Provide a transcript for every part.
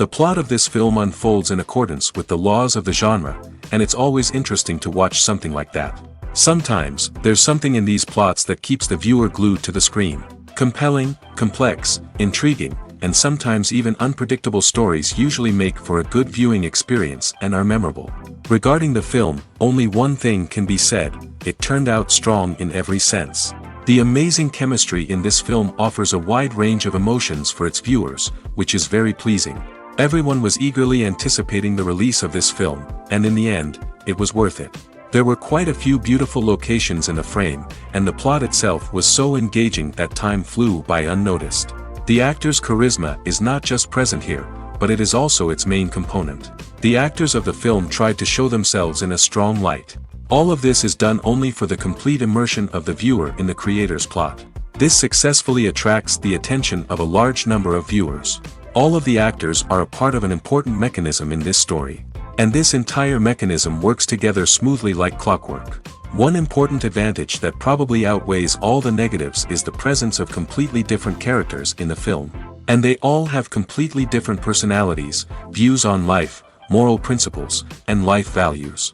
The plot of this film unfolds in accordance with the laws of the genre, and it's always interesting to watch something like that. Sometimes, there's something in these plots that keeps the viewer glued to the screen. Compelling, complex, intriguing, and sometimes even unpredictable stories usually make for a good viewing experience and are memorable. Regarding the film, only one thing can be said: it turned out strong in every sense. The amazing chemistry in this film offers a wide range of emotions for its viewers, which is very pleasing. Everyone was eagerly anticipating the release of this film, and in the end, it was worth it. There were quite a few beautiful locations in the frame, and the plot itself was so engaging that time flew by unnoticed. The actor's charisma is not just present here, but it is also its main component. The actors of the film tried to show themselves in a strong light. All of this is done only for the complete immersion of the viewer in the creator's plot. This successfully attracts the attention of a large number of viewers. All of the actors are a part of an important mechanism in this story. And this entire mechanism works together smoothly like clockwork. One important advantage that probably outweighs all the negatives is the presence of completely different characters in the film. And they all have completely different personalities, views on life, moral principles, and life values.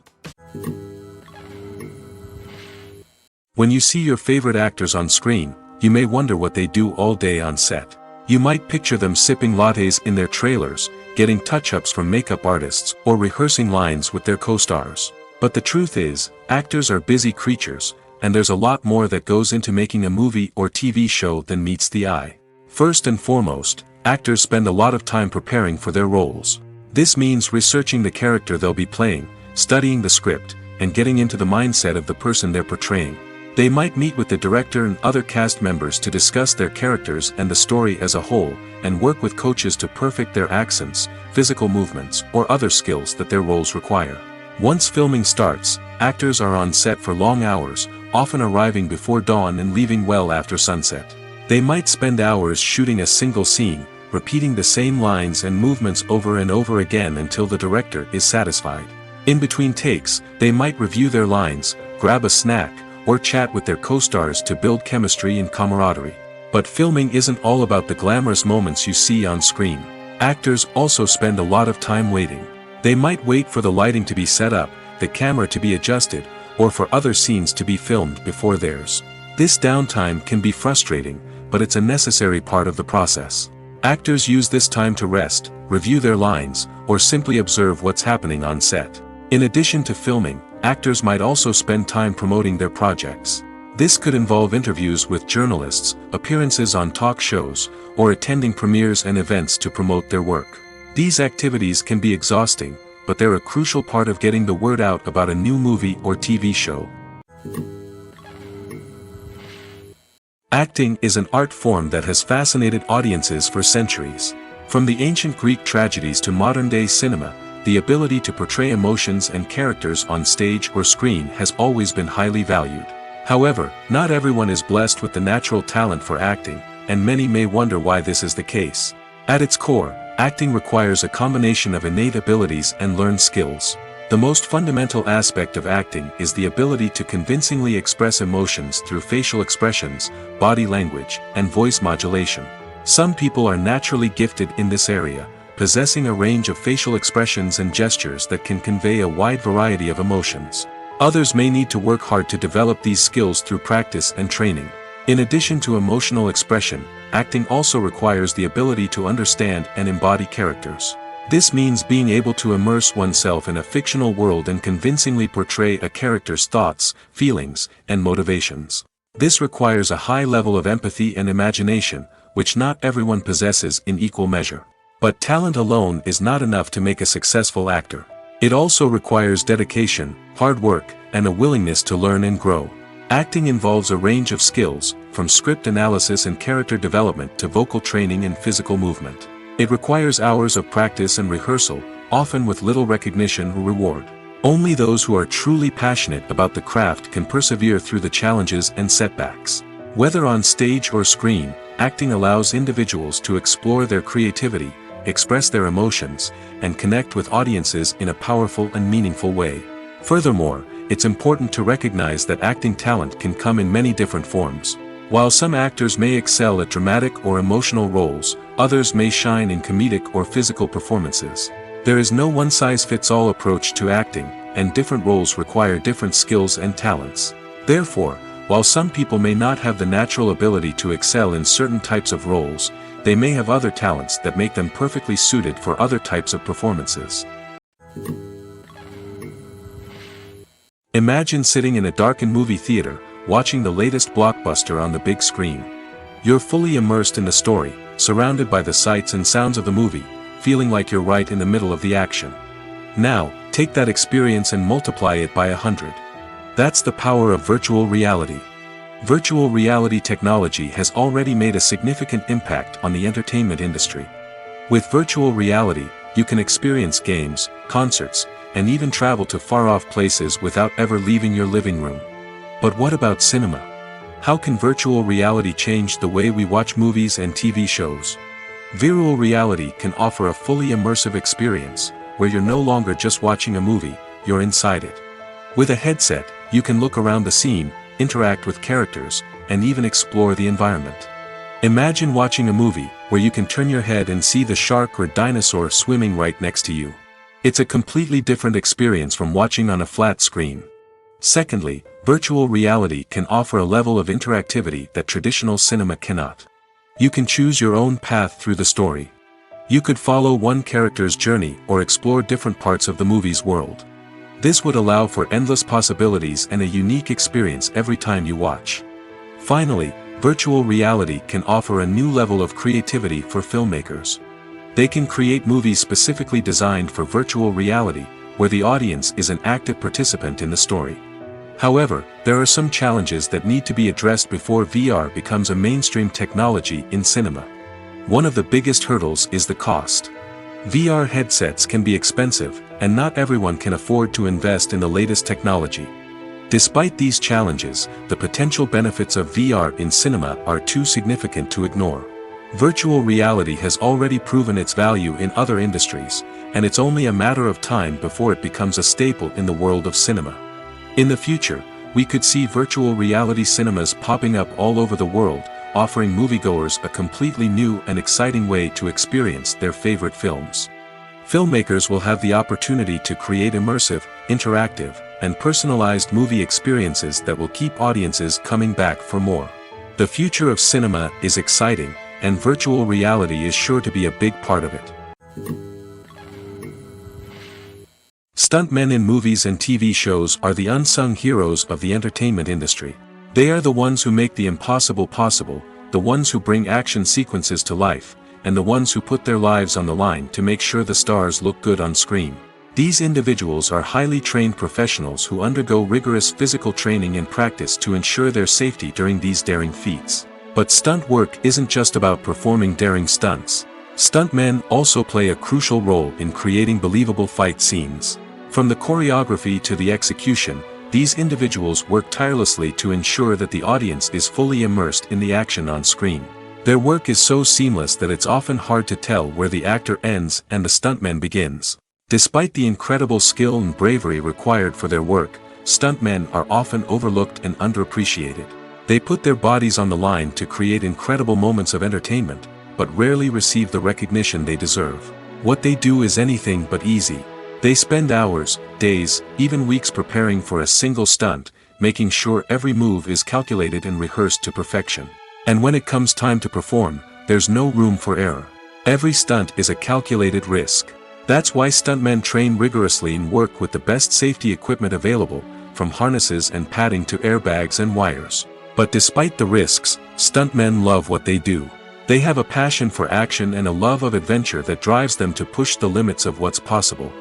When you see your favorite actors on screen, you may wonder what they do all day on set. You might picture them sipping lattes in their trailers, getting touch-ups from makeup artists, or rehearsing lines with their co-stars. But the truth is, actors are busy creatures, and there's a lot more that goes into making a movie or TV show than meets the eye. First and foremost, actors spend a lot of time preparing for their roles. This means researching the character they'll be playing, studying the script, and getting into the mindset of the person they're portraying. They might meet with the director and other cast members to discuss their characters and the story as a whole, and work with coaches to perfect their accents, physical movements, or other skills that their roles require. Once filming starts, actors are on set for long hours, often arriving before dawn and leaving well after sunset. They might spend hours shooting a single scene, repeating the same lines and movements over and over again until the director is satisfied. In between takes, they might review their lines, grab a snack, or chat with their co-stars to build chemistry and camaraderie. But filming isn't all about the glamorous moments you see on screen. Actors also spend a lot of time waiting. They might wait for the lighting to be set up, the camera to be adjusted, or for other scenes to be filmed before theirs. This downtime can be frustrating, but it's a necessary part of the process. Actors use this time to rest, review their lines, or simply observe what's happening on set. In addition to filming, actors might also spend time promoting their projects. This could involve interviews with journalists, appearances on talk shows, or attending premieres and events to promote their work. These activities can be exhausting, but they're a crucial part of getting the word out about a new movie or TV show. Acting is an art form that has fascinated audiences for centuries. From the ancient Greek tragedies to modern-day cinema, the ability to portray emotions and characters on stage or screen has always been highly valued. However, not everyone is blessed with the natural talent for acting, and many may wonder why this is the case. At its core, acting requires a combination of innate abilities and learned skills. The most fundamental aspect of acting is the ability to convincingly express emotions through facial expressions, body language, and voice modulation. Some people are naturally gifted in this area, possessing a range of facial expressions and gestures that can convey a wide variety of emotions. Others may need to work hard to develop these skills through practice and training. In addition to emotional expression, acting also requires the ability to understand and embody characters. This means being able to immerse oneself in a fictional world and convincingly portray a character's thoughts, feelings, and motivations. This requires a high level of empathy and imagination, which not everyone possesses in equal measure. But talent alone is not enough to make a successful actor. It also requires dedication, hard work, and a willingness to learn and grow. Acting involves a range of skills, from script analysis and character development to vocal training and physical movement. It requires hours of practice and rehearsal, often with little recognition or reward. Only those who are truly passionate about the craft can persevere through the challenges and setbacks. Whether on stage or screen, acting allows individuals to explore their creativity, express their emotions, and connect with audiences in a powerful and meaningful way. Furthermore, it's important to recognize that acting talent can come in many different forms. While some actors may excel at dramatic or emotional roles, others may shine in comedic or physical performances. There is no one-size-fits-all approach to acting, and different roles require different skills and talents. Therefore, while some people may not have the natural ability to excel in certain types of roles, they may have other talents that make them perfectly suited for other types of performances. Imagine sitting in a darkened movie theater, watching the latest blockbuster on the big screen. You're fully immersed in the story, surrounded by the sights and sounds of the movie, feeling like you're right in the middle of the action. Now, take that experience and multiply it by 100. That's the power of virtual reality. Virtual reality technology has already made a significant impact on the entertainment industry. With virtual reality, you can experience games, concerts, and even travel to far-off places without ever leaving your living room. But what about cinema? How can virtual reality change the way we watch movies and TV shows? Virtual reality can offer a fully immersive experience, where you're no longer just watching a movie, you're inside it. With a headset, you can look around the scene, interact with characters, and even explore the environment. Imagine watching a movie, where you can turn your head and see the shark or dinosaur swimming right next to you. It's a completely different experience from watching on a flat screen. Secondly, virtual reality can offer a level of interactivity that traditional cinema cannot. You can choose your own path through the story. You could follow one character's journey or explore different parts of the movie's world. This would allow for endless possibilities and a unique experience every time you watch. Finally, virtual reality can offer a new level of creativity for filmmakers. They can create movies specifically designed for virtual reality, where the audience is an active participant in the story. However, there are some challenges that need to be addressed before VR becomes a mainstream technology in cinema. One of the biggest hurdles is the cost. VR headsets can be expensive, and not everyone can afford to invest in the latest technology. Despite these challenges, the potential benefits of VR in cinema are too significant to ignore. Virtual reality has already proven its value in other industries, and it's only a matter of time before it becomes a staple in the world of cinema. In the future, we could see virtual reality cinemas popping up all over the world, offering moviegoers a completely new and exciting way to experience their favorite films. Filmmakers will have the opportunity to create immersive, interactive, and personalized movie experiences that will keep audiences coming back for more. The future of cinema is exciting, and virtual reality is sure to be a big part of it. Stuntmen in movies and TV shows are the unsung heroes of the entertainment industry. They are the ones who make the impossible possible, the ones who bring action sequences to life, and the ones who put their lives on the line to make sure the stars look good on screen. These individuals are highly trained professionals who undergo rigorous physical training and practice to ensure their safety during these daring feats. But stunt work isn't just about performing daring stunts. Stuntmen also play a crucial role in creating believable fight scenes. From the choreography to the execution, these individuals work tirelessly to ensure that the audience is fully immersed in the action on screen. Their work is so seamless that it's often hard to tell where the actor ends and the stuntman begins. Despite the incredible skill and bravery required for their work, stuntmen are often overlooked and underappreciated. They put their bodies on the line to create incredible moments of entertainment, but rarely receive the recognition they deserve. What they do is anything but easy. They spend hours, days, even weeks preparing for a single stunt, making sure every move is calculated and rehearsed to perfection. And when it comes time to perform, there's no room for error. Every stunt is a calculated risk. That's why stuntmen train rigorously and work with the best safety equipment available, from harnesses and padding to airbags and wires. But despite the risks, stuntmen love what they do. They have a passion for action and a love of adventure that drives them to push the limits of what's possible.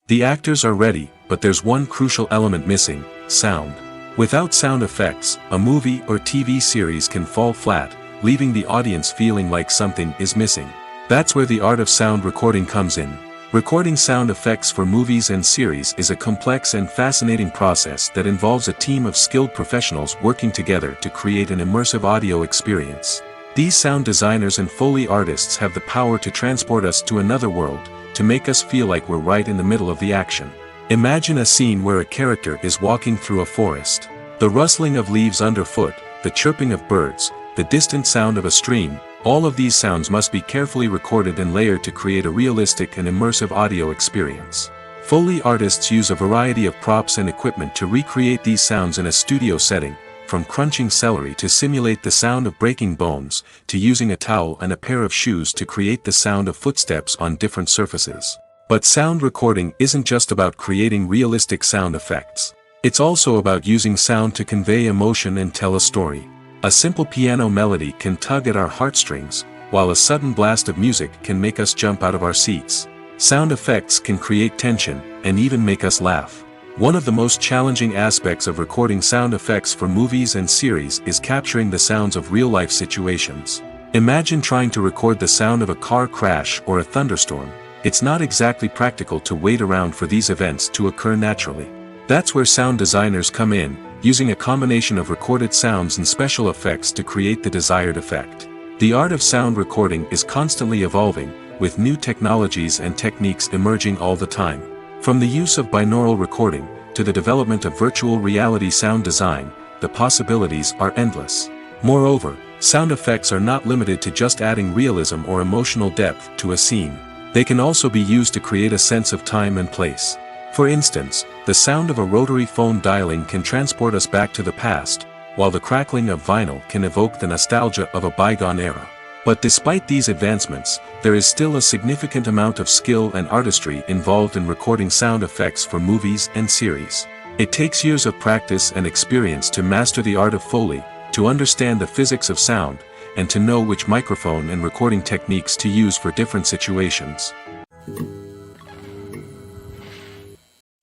The actors are ready, but there's one crucial element missing: sound. Without sound effects, a movie or TV series can fall flat, leaving the audience feeling like something is missing. That's where the art of sound recording comes in. Recording sound effects for movies and series is a complex and fascinating process that involves a team of skilled professionals working together to create an immersive audio experience. These sound designers and Foley artists have the power to transport us to another world, to make us feel like we're right in the middle of the action. Imagine a scene where a character is walking through a forest. The rustling of leaves underfoot, the chirping of birds, the distant sound of a stream, all of these sounds must be carefully recorded and layered to create a realistic and immersive audio experience. Foley artists use a variety of props and equipment to recreate these sounds in a studio setting, from crunching celery to simulate the sound of breaking bones, to using a towel and a pair of shoes to create the sound of footsteps on different surfaces. But sound recording isn't just about creating realistic sound effects. It's also about using sound to convey emotion and tell a story. A simple piano melody can tug at our heartstrings, while a sudden blast of music can make us jump out of our seats. Sound effects can create tension, and even make us laugh. One of the most challenging aspects of recording sound effects for movies and series is capturing the sounds of real-life situations. Imagine trying to record the sound of a car crash or a thunderstorm. It's not exactly practical to wait around for these events to occur naturally. That's where sound designers come in, using a combination of recorded sounds and special effects to create the desired effect. The art of sound recording is constantly evolving, with new technologies and techniques emerging all the time. From the use of binaural recording, to the development of virtual reality sound design, the possibilities are endless. Moreover, sound effects are not limited to just adding realism or emotional depth to a scene. They can also be used to create a sense of time and place. For instance, the sound of a rotary phone dialing can transport us back to the past, while the crackling of vinyl can evoke the nostalgia of a bygone era. But despite these advancements, there is still a significant amount of skill and artistry involved in recording sound effects for movies and series. It takes years of practice and experience to master the art of Foley, to understand the physics of sound, and to know which microphone and recording techniques to use for different situations.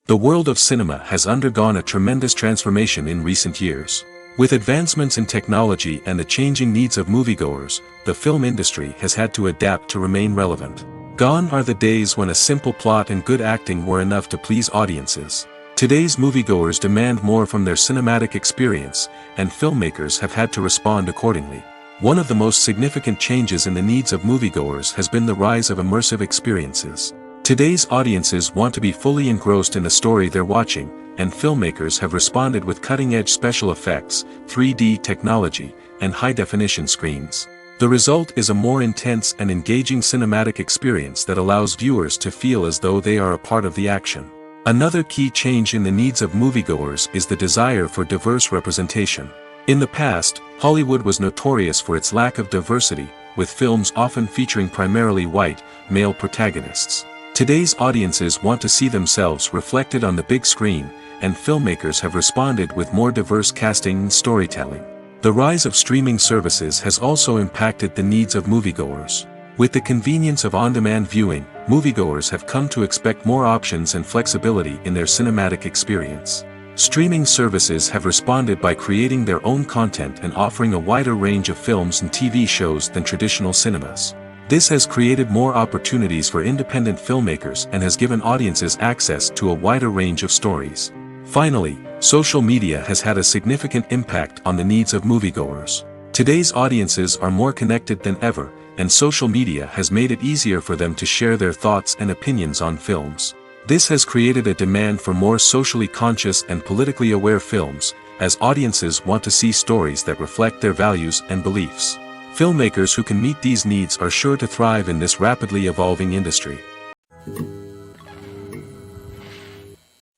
The world of cinema has undergone a tremendous transformation in recent years. With advancements in technology and the changing needs of moviegoers, the film industry has had to adapt to remain relevant. Gone are the days when a simple plot and good acting were enough to please audiences. Today's moviegoers demand more from their cinematic experience, and filmmakers have had to respond accordingly. One of the most significant changes in the needs of moviegoers has been the rise of immersive experiences. Today's audiences want to be fully engrossed in the story they're watching, and filmmakers have responded with cutting-edge special effects, 3D technology, and high-definition screens. The result is a more intense and engaging cinematic experience that allows viewers to feel as though they are a part of the action. Another key change in the needs of moviegoers is the desire for diverse representation. In the past, Hollywood was notorious for its lack of diversity, with films often featuring primarily white, male protagonists. Today's audiences want to see themselves reflected on the big screen, and filmmakers have responded with more diverse casting and storytelling. The rise of streaming services has also impacted the needs of moviegoers. With the convenience of on-demand viewing, moviegoers have come to expect more options and flexibility in their cinematic experience. Streaming services have responded by creating their own content and offering a wider range of films and TV shows than traditional cinemas. This has created more opportunities for independent filmmakers and has given audiences access to a wider range of stories. Finally, social media has had a significant impact on the needs of moviegoers. Today's audiences are more connected than ever, and social media has made it easier for them to share their thoughts and opinions on films. This has created a demand for more socially conscious and politically aware films, as audiences want to see stories that reflect their values and beliefs. Filmmakers who can meet these needs are sure to thrive in this rapidly evolving industry.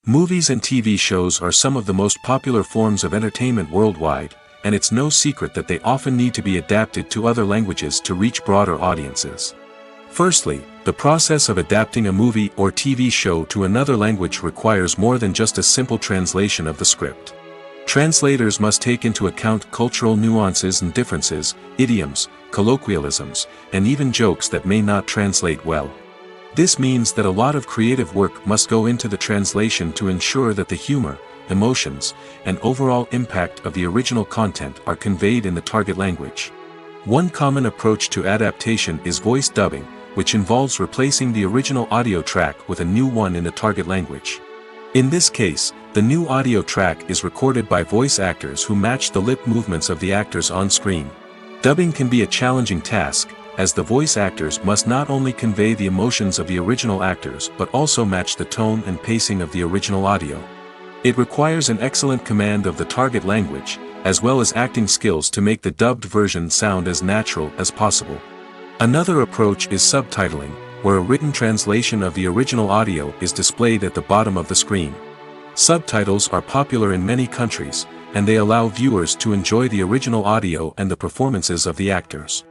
Movies and TV shows are some of the most popular forms of entertainment worldwide, and it's no secret that they often need to be adapted to other languages to reach broader audiences. Firstly, the process of adapting a movie or TV show to another language requires more than just a simple translation of the script. Translators must take into account cultural nuances and differences, idioms, colloquialisms, and even jokes that may not translate well. This means that a lot of creative work must go into the translation to ensure that the humor, emotions, and overall impact of the original content are conveyed in the target language. One common approach to adaptation is voice dubbing, which involves replacing the original audio track with a new one in the target language. In this case, the new audio track is recorded by voice actors who match the lip movements of the actors on screen. Dubbing can be a challenging task, as the voice actors must not only convey the emotions of the original actors but also match the tone and pacing of the original audio. It requires an excellent command of the target language, as well as acting skills to make the dubbed version sound as natural as possible. Another approach is subtitling, where a written translation of the original audio is displayed at the bottom of the screen. Subtitles are popular in many countries, and they allow viewers to enjoy the original audio and the performances of the actors.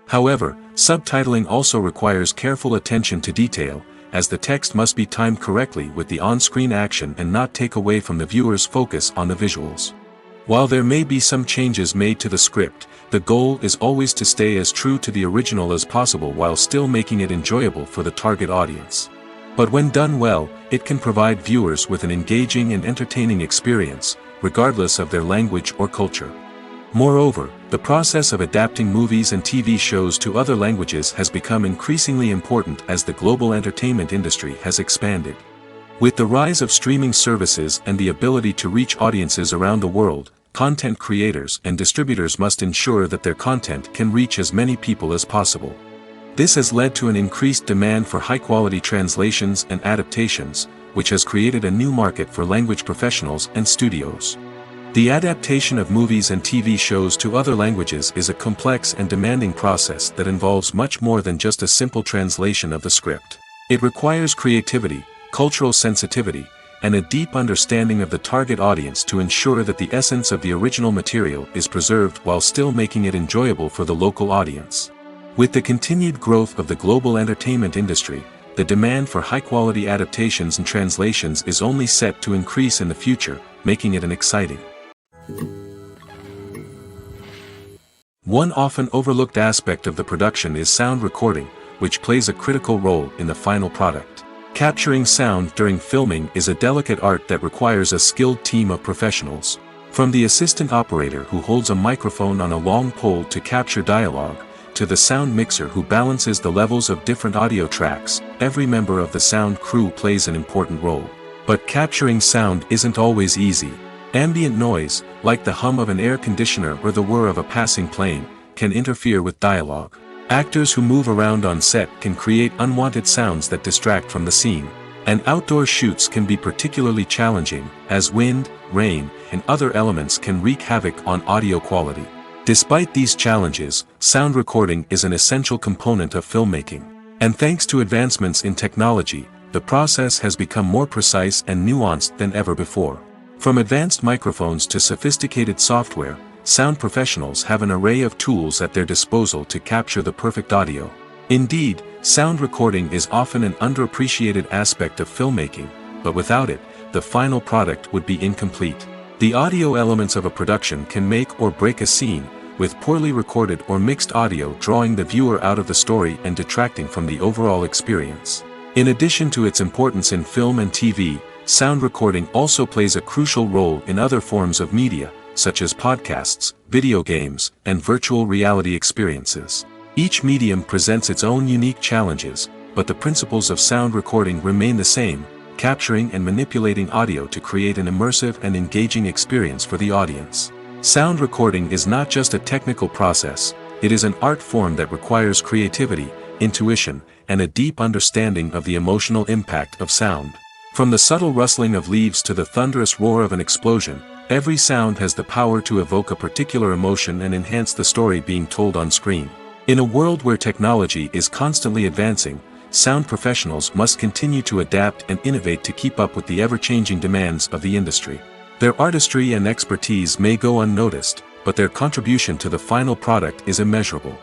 However, subtitling also requires careful attention to detail, as the text must be timed correctly with the on-screen action and not take away from the viewer's focus on the visuals. While there may be some changes made to the script, the goal is always to stay as true to the original as possible while still making it enjoyable for the target audience. But when done well, it can provide viewers with an engaging and entertaining experience, regardless of their language or culture. Moreover, the process of adapting movies and TV shows to other languages has become increasingly important as the global entertainment industry has expanded. With the rise of streaming services and the ability to reach audiences around the world, content creators and distributors must ensure that their content can reach as many people as possible. This has led to an increased demand for high-quality translations and adaptations, which has created a new market for language professionals and studios. The adaptation of movies and TV shows to other languages is a complex and demanding process that involves much more than just a simple translation of the script. It requires creativity, cultural sensitivity, and a deep understanding of the target audience to ensure that the essence of the original material is preserved while still making it enjoyable for the local audience. With the continued growth of the global entertainment industry, the demand for high-quality adaptations and translations is only set to increase in the future, making it an exciting. One often overlooked aspect of the production is sound recording, which plays a critical role in the final product. Capturing sound during filming is a delicate art that requires a skilled team of professionals. From the assistant operator who holds a microphone on a long pole to capture dialogue, to the sound mixer who balances the levels of different audio tracks, every member of the sound crew plays an important role. But capturing sound isn't always easy. Ambient noise, like the hum of an air conditioner or the whir of a passing plane, can interfere with dialogue. Actors who move around on set can create unwanted sounds that distract from the scene. And outdoor shoots can be particularly challenging, as wind, rain, and other elements can wreak havoc on audio quality. Despite these challenges, sound recording is an essential component of filmmaking. And thanks to advancements in technology, the process has become more precise and nuanced than ever before. From advanced microphones to sophisticated software, sound professionals have an array of tools at their disposal to capture the perfect audio. Indeed, sound recording is often an underappreciated aspect of filmmaking, but without it, the final product would be incomplete. The audio elements of a production can make or break a scene, with poorly recorded or mixed audio drawing the viewer out of the story and detracting from the overall experience. In addition to its importance in film and TV, sound recording also plays a crucial role in other forms of media, such as podcasts, video games, and virtual reality experiences. Each medium presents its own unique challenges, but the principles of sound recording remain the same, capturing and manipulating audio to create an immersive and engaging experience for the audience. Sound recording is not just a technical process, it is an art form that requires creativity, intuition, and a deep understanding of the emotional impact of sound. From the subtle rustling of leaves to the thunderous roar of an explosion, every sound has the power to evoke a particular emotion and enhance the story being told on screen. In a world where technology is constantly advancing, sound professionals must continue to adapt and innovate to keep up with the ever-changing demands of the industry. Their artistry and expertise may go unnoticed, but their contribution to the final product is immeasurable.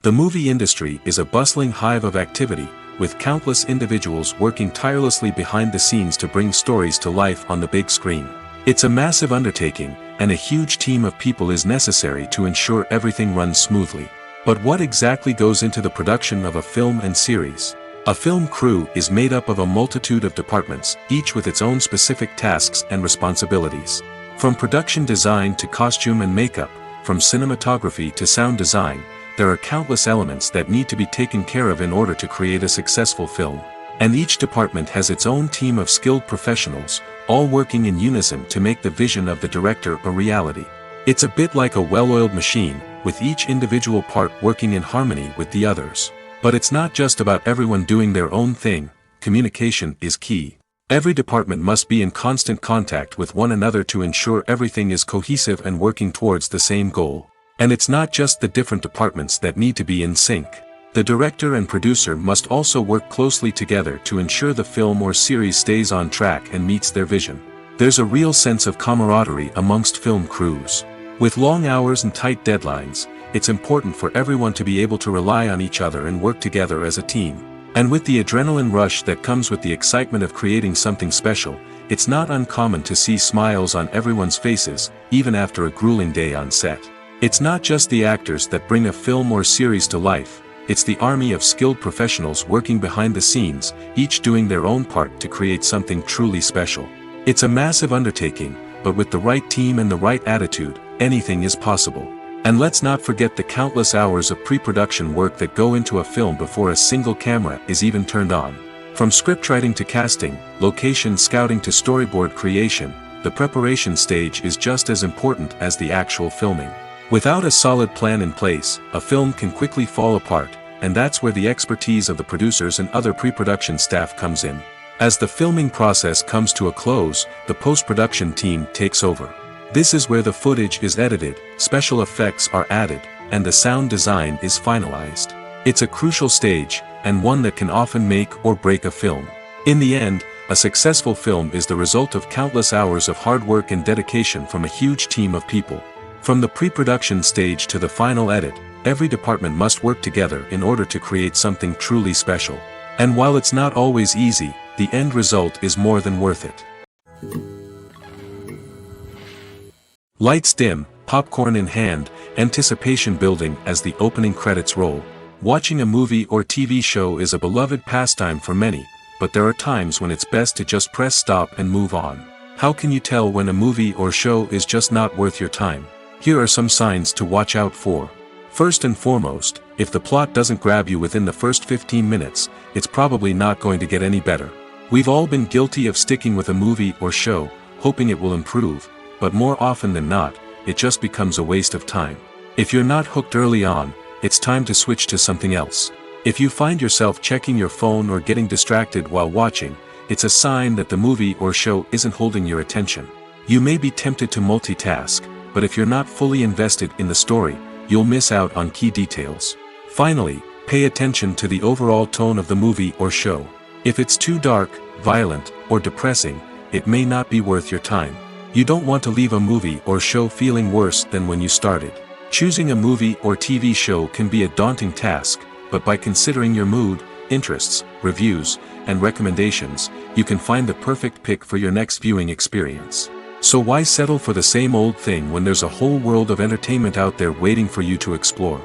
The movie industry is a bustling hive of activity, with countless individuals working tirelessly behind the scenes to bring stories to life on the big screen. It's a massive undertaking, and a huge team of people is necessary to ensure everything runs smoothly. But what exactly goes into the production of a film and series? A film crew is made up of a multitude of departments, each with its own specific tasks and responsibilities. From production design to costume and makeup, from cinematography to sound design, there are countless elements that need to be taken care of in order to create a successful film. And each department has its own team of skilled professionals, all working in unison to make the vision of the director a reality. It's a bit like a well-oiled machine, with each individual part working in harmony with the others. But it's not just about everyone doing their own thing. communication is key. Every department must be in constant contact with one another to ensure everything is cohesive and working towards the same goal. And it's not just the different departments that need to be in sync. The director and producer must also work closely together to ensure the film or series stays on track and meets their vision. There's a real sense of camaraderie amongst film crews. With long hours and tight deadlines, it's important for everyone to be able to rely on each other and work together as a team. And with the adrenaline rush that comes with the excitement of creating something special, it's not uncommon to see smiles on everyone's faces, even after a grueling day on set. It's not just the actors that bring a film or series to life, it's the army of skilled professionals working behind the scenes, each doing their own part to create something truly special. It's a massive undertaking, but with the right team and the right attitude, anything is possible. And let's not forget the countless hours of pre-production work that go into a film before a single camera is even turned on. From scriptwriting to casting, location scouting to storyboard creation, the preparation stage is just as important as the actual filming. Without a solid plan in place, a film can quickly fall apart, and that's where the expertise of the producers and other pre-production staff comes in. As the filming process comes to a close, the post-production team takes over. This is where the footage is edited, special effects are added, and the sound design is finalized. It's a crucial stage, and one that can often make or break a film. In the end, a successful film is the result of countless hours of hard work and dedication from a huge team of people. From the pre-production stage to the final edit, every department must work together in order to create something truly special. And while it's not always easy, the end result is more than worth it. Lights dim, popcorn in hand, anticipation building as the opening credits roll. Watching a movie or TV show is a beloved pastime for many, but there are times when it's best to just press stop and move on. How can you tell when a movie or show is just not worth your time? Here are some signs to watch out for. First and foremost, if the plot doesn't grab you within the first 15 minutes, it's probably not going to get any better. We've all been guilty of sticking with a movie or show, hoping it will improve, but more often than not, it just becomes a waste of time. If you're not hooked early on, it's time to switch to something else. If you find yourself checking your phone or getting distracted while watching, it's a sign that the movie or show isn't holding your attention. You may be tempted to multitask, but if you're not fully invested in the story, you'll miss out on key details. Finally, pay attention to the overall tone of the movie or show. If it's too dark, violent, or depressing, it may not be worth your time. You don't want to leave a movie or show feeling worse than when you started. Choosing a movie or TV show can be a daunting task, but by considering your mood, interests, reviews, and recommendations, you can find the perfect pick for your next viewing experience. So why settle for the same old thing when there's a whole world of entertainment out there waiting for you to explore?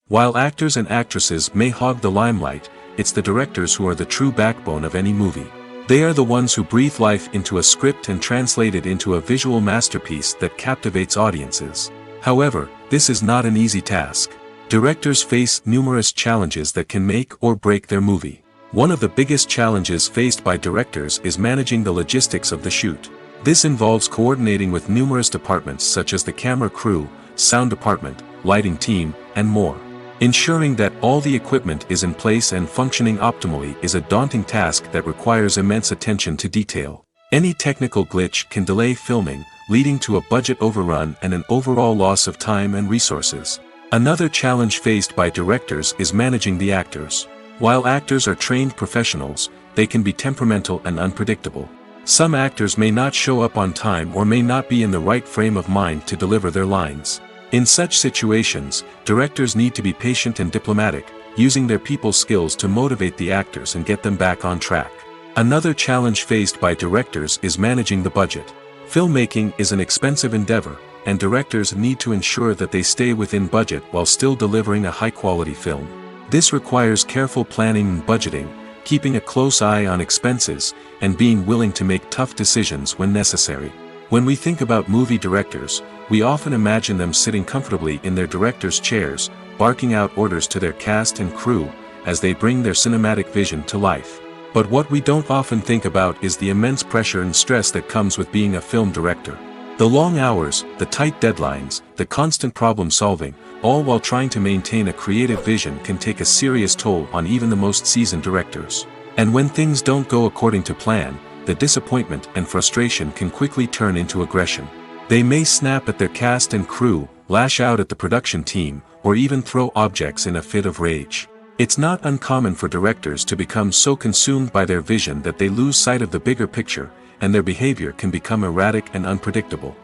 While actors and actresses may hog the limelight, it's the directors who are the true backbone of any movie. They are the ones who breathe life into a script and translate it into a visual masterpiece that captivates audiences. However, this is not an easy task. Directors face numerous challenges that can make or break their movie. One of the biggest challenges faced by directors is managing the logistics of the shoot. This involves coordinating with numerous departments such as the camera crew, sound department, lighting team, and more. Ensuring that all the equipment is in place and functioning optimally is a daunting task that requires immense attention to detail. Any technical glitch can delay filming, leading to a budget overrun and an overall loss of time and resources. Another challenge faced by directors is managing the actors. While actors are trained professionals, they can be temperamental and unpredictable. Some actors may not show up on time or may not be in the right frame of mind to deliver their lines. In such situations, directors need to be patient and diplomatic, using their people skills to motivate the actors and get them back on track. Another challenge faced by directors is managing the budget. Filmmaking is an expensive endeavor, and directors need to ensure that they stay within budget while still delivering a high-quality film. This requires careful planning and budgeting, keeping a close eye on expenses, and being willing to make tough decisions when necessary. When we think about movie directors, we often imagine them sitting comfortably in their director's chairs, barking out orders to their cast and crew, as they bring their cinematic vision to life. But what we don't often think about is the immense pressure and stress that comes with being a film director. The long hours, the tight deadlines, the constant problem solving, all while trying to maintain a creative vision can take a serious toll on even the most seasoned directors. And when things don't go according to plan, the disappointment and frustration can quickly turn into aggression. They may snap at their cast and crew, lash out at the production team, or even throw objects in a fit of rage. It's not uncommon for directors to become so consumed by their vision that they lose sight of the bigger picture, and their behavior can become erratic and unpredictable.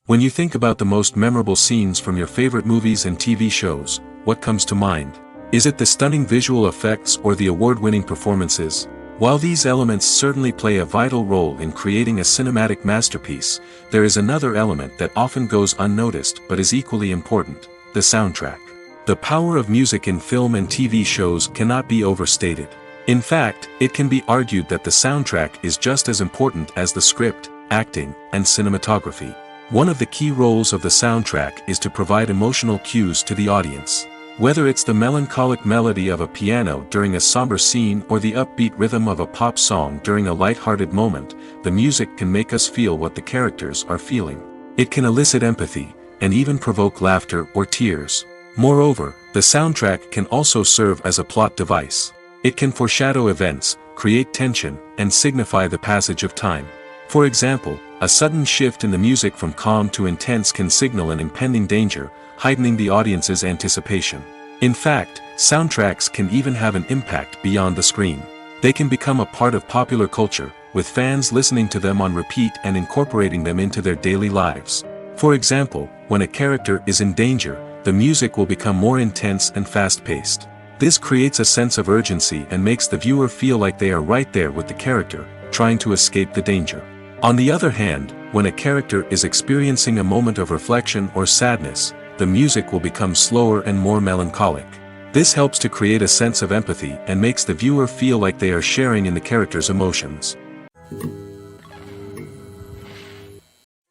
When you think about the most memorable scenes from your favorite movies and TV shows, what comes to mind? Is it the stunning visual effects or the award-winning performances? While these elements certainly play a vital role in creating a cinematic masterpiece, there is another element that often goes unnoticed but is equally important: the soundtrack. The power of music in film and TV shows cannot be overstated. In fact, it can be argued that the soundtrack is just as important as the script, acting, and cinematography. One of the key roles of the soundtrack is to provide emotional cues to the audience. Whether it's the melancholic melody of a piano during a somber scene or the upbeat rhythm of a pop song during a light-hearted moment, the music can make us feel what the characters are feeling. It can elicit empathy, and even provoke laughter or tears. Moreover, the soundtrack can also serve as a plot device. It can foreshadow events, create tension, and signify the passage of time. For example, a sudden shift in the music from calm to intense can signal an impending danger, heightening the audience's anticipation. In fact, soundtracks can even have an impact beyond the screen. They can become a part of popular culture, with fans listening to them on repeat and incorporating them into their daily lives. For example, when a character is in danger, the music will become more intense and fast-paced. This creates a sense of urgency and makes the viewer feel like they are right there with the character, trying to escape the danger. On the other hand, when a character is experiencing a moment of reflection or sadness, the music will become slower and more melancholic. This helps to create a sense of empathy and makes the viewer feel like they are sharing in the character's emotions.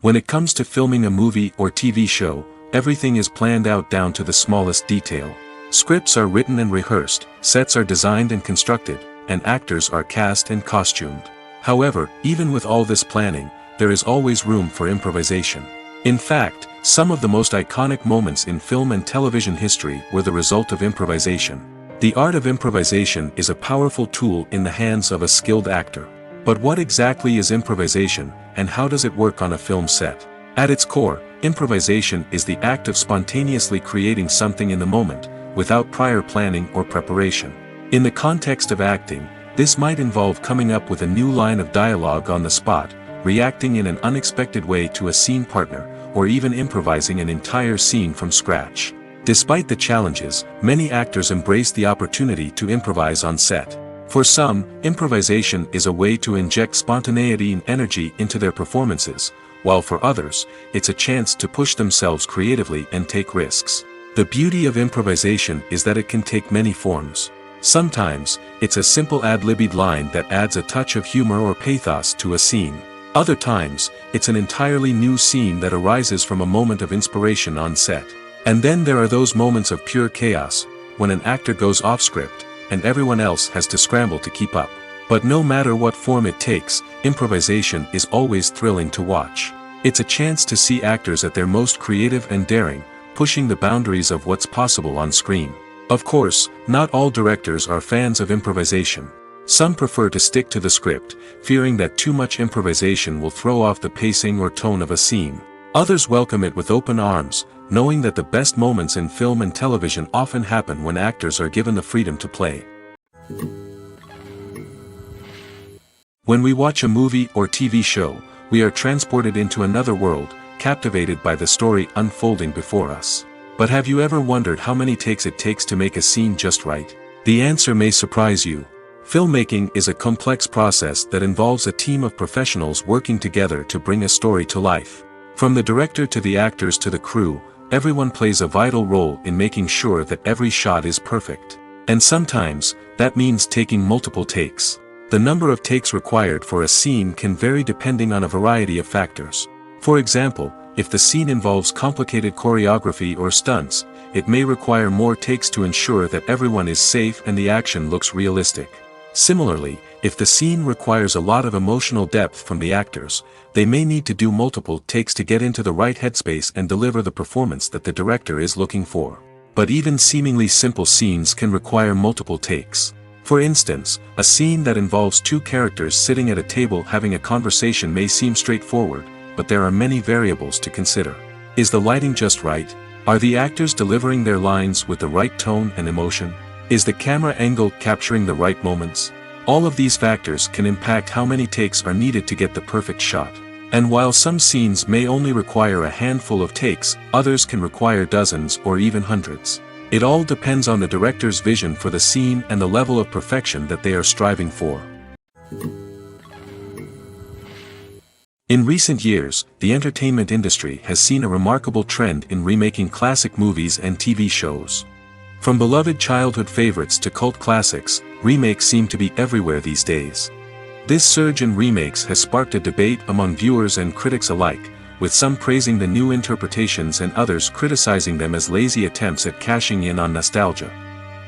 When it comes to filming a movie or TV show, everything is planned out down to the smallest detail. Scripts are written and rehearsed, sets are designed and constructed, and actors are cast and costumed. However, even with all this planning, there is always room for improvisation. In fact, some of the most iconic moments in film and television history were the result of improvisation. The art of improvisation is a powerful tool in the hands of a skilled actor. But what exactly is improvisation, and how does it work on a film set? At its core, improvisation is the act of spontaneously creating something in the moment, without prior planning or preparation. In the context of acting, this might involve coming up with a new line of dialogue on the spot, reacting in an unexpected way to a scene partner, or even improvising an entire scene from scratch. Despite the challenges, many actors embrace the opportunity to improvise on set. For some, improvisation is a way to inject spontaneity and energy into their performances, while for others, it's a chance to push themselves creatively and take risks. The beauty of improvisation is that it can take many forms. Sometimes, it's a simple ad-libbed line that adds a touch of humor or pathos to a scene. Other times, it's an entirely new scene that arises from a moment of inspiration on set. And then there are those moments of pure chaos, when an actor goes off script, and everyone else has to scramble to keep up. But no matter what form it takes, improvisation is always thrilling to watch. It's a chance to see actors at their most creative and daring, pushing the boundaries of what's possible on screen. Of course, not all directors are fans of improvisation. Some prefer to stick to the script, fearing that too much improvisation will throw off the pacing or tone of a scene. Others welcome it with open arms, knowing that the best moments in film and television often happen when actors are given the freedom to play. When we watch a movie or TV show, we are transported into another world, captivated by the story unfolding before us. But have you ever wondered how many takes it takes to make a scene just right? The answer may surprise you. Filmmaking is a complex process that involves a team of professionals working together to bring a story to life. From the director to the actors to the crew, everyone plays a vital role in making sure that every shot is perfect. And sometimes, that means taking multiple takes. The number of takes required for a scene can vary depending on a variety of factors. For example, if the scene involves complicated choreography or stunts, it may require more takes to ensure that everyone is safe and the action looks realistic. Similarly, If the scene requires a lot of emotional depth from the actors, they may need to do multiple takes to get into the right headspace and deliver the performance that the director is looking for. But even seemingly simple scenes can require multiple takes. For instance, a scene that involves two characters sitting at a table having a conversation may seem straightforward, but there are many variables to consider. Is the lighting just right? Are the actors delivering their lines with the right tone and emotion? Is the camera angle capturing the right moments? All of these factors can impact how many takes are needed to get the perfect shot. And while some scenes may only require a handful of takes, others can require dozens or even hundreds. It all depends on the director's vision for the scene and the level of perfection that they are striving for. In recent years, the entertainment industry has seen a remarkable trend in remaking classic movies and TV shows. From beloved childhood favorites to cult classics, remakes seem to be everywhere these days. This surge in remakes has sparked a debate among viewers and critics alike, with some praising the new interpretations and others criticizing them as lazy attempts at cashing in on nostalgia.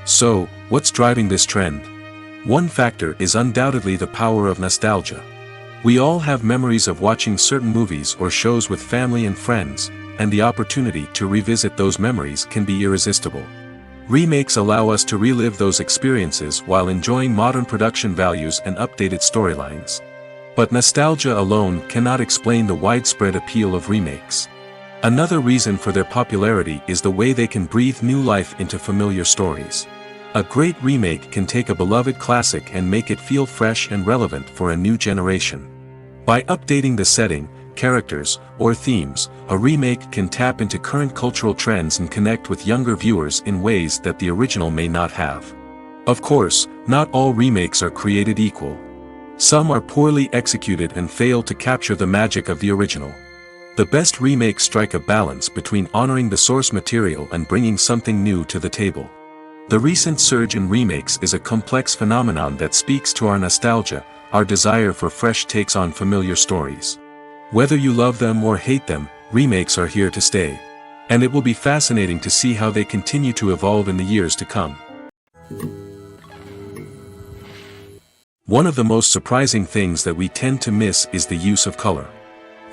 So, what's driving this trend? One factor is undoubtedly the power of nostalgia. We all have memories of watching certain movies or shows with family and friends, and the opportunity to revisit those memories can be irresistible. Remakes allow us to relive those experiences while enjoying modern production values and updated storylines. But nostalgia alone cannot explain the widespread appeal of remakes. Another reason for their popularity is the way they can breathe new life into familiar stories. A great remake can take a beloved classic and make it feel fresh and relevant for a new generation. By updating the setting, characters, or themes, a remake can tap into current cultural trends and connect with younger viewers in ways that the original may not have. Of course, not all remakes are created equal. Some are poorly executed and fail to capture the magic of the original. The best remakes strike a balance between honoring the source material and bringing something new to the table. The recent surge in remakes is a complex phenomenon that speaks to our nostalgia, our desire for fresh takes on familiar stories. Whether you love them or hate them, remakes are here to stay. And it will be fascinating to see how they continue to evolve in the years to come. One of the most surprising things that we tend to miss is the use of color.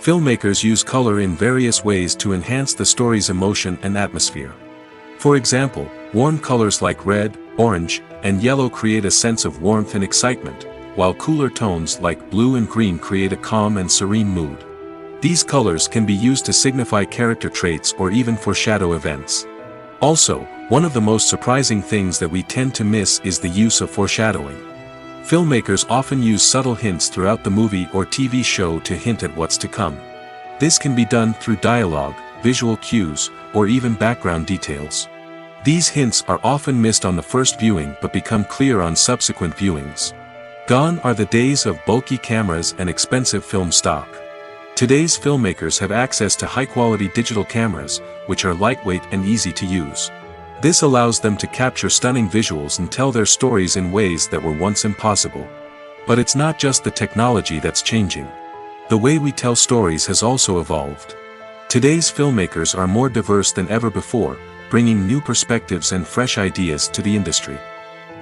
Filmmakers use color in various ways to enhance the story's emotion and atmosphere. For example, warm colors like red, orange, and yellow create a sense of warmth and excitement, while cooler tones like blue and green create a calm and serene mood. These colors can be used to signify character traits or even foreshadow events. Also, one of the most surprising things that we tend to miss is the use of foreshadowing. Filmmakers often use subtle hints throughout the movie or TV show to hint at what's to come. This can be done through dialogue, visual cues, or even background details. These hints are often missed on the first viewing but become clear on subsequent viewings. Gone are the days of bulky cameras and expensive film stock. Today's filmmakers have access to high-quality digital cameras, which are lightweight and easy to use. This allows them to capture stunning visuals and tell their stories in ways that were once impossible. But it's not just the technology that's changing. The way we tell stories has also evolved. Today's filmmakers are more diverse than ever before, bringing new perspectives and fresh ideas to the industry.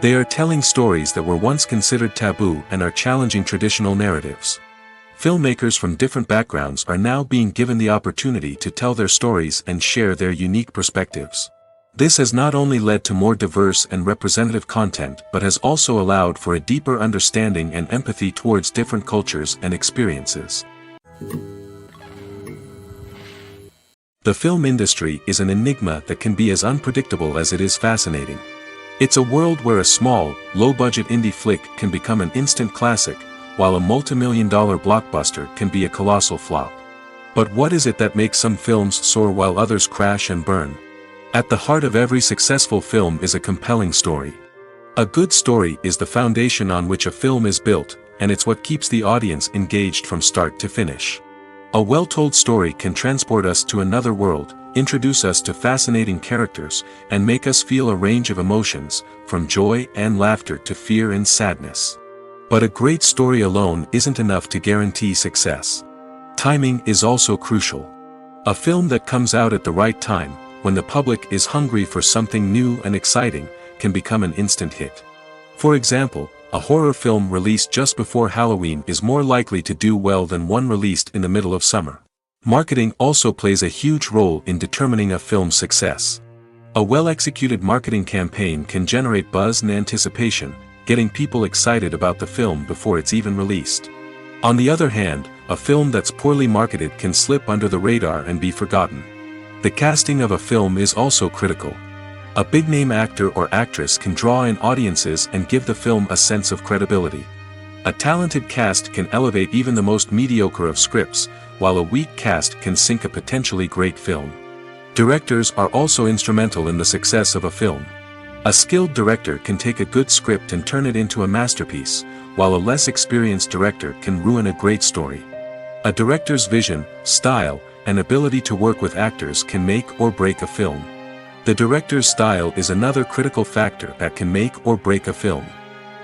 They are telling stories that were once considered taboo and are challenging traditional narratives. Filmmakers from different backgrounds are now being given the opportunity to tell their stories and share their unique perspectives. This has not only led to more diverse and representative content but has also allowed for a deeper understanding and empathy towards different cultures and experiences. The film industry is an enigma that can be as unpredictable as it is fascinating. It's a world where a small, low-budget indie flick can become an instant classic, while a multi-million-dollar blockbuster can be a colossal flop. But what is it that makes some films soar while others crash and burn? At the heart of every successful film is a compelling story. A good story is the foundation on which a film is built, and it's what keeps the audience engaged from start to finish. A well-told story can transport us to another world, introduce us to fascinating characters, and make us feel a range of emotions, from joy and laughter to fear and sadness. But a great story alone isn't enough to guarantee success. Timing is also crucial. A film that comes out at the right time, when the public is hungry for something new and exciting, can become an instant hit. For example, A horror film released just before Halloween is more likely to do well than one released in the middle of summer. Marketing also plays a huge role in determining a film's success. A well-executed marketing campaign can generate buzz and anticipation, getting people excited about the film before it's even released. On the other hand, a film that's poorly marketed can slip under the radar and be forgotten. The casting of a film is also critical. A big-name actor or actress can draw in audiences and give the film a sense of credibility. A talented cast can elevate even the most mediocre of scripts, while a weak cast can sink a potentially great film. Directors are also instrumental in the success of a film. A skilled director can take a good script and turn it into a masterpiece, while a less experienced director can ruin a great story. A director's vision, style, and ability to work with actors can make or break a film. The director's style is another critical factor that can make or break a film.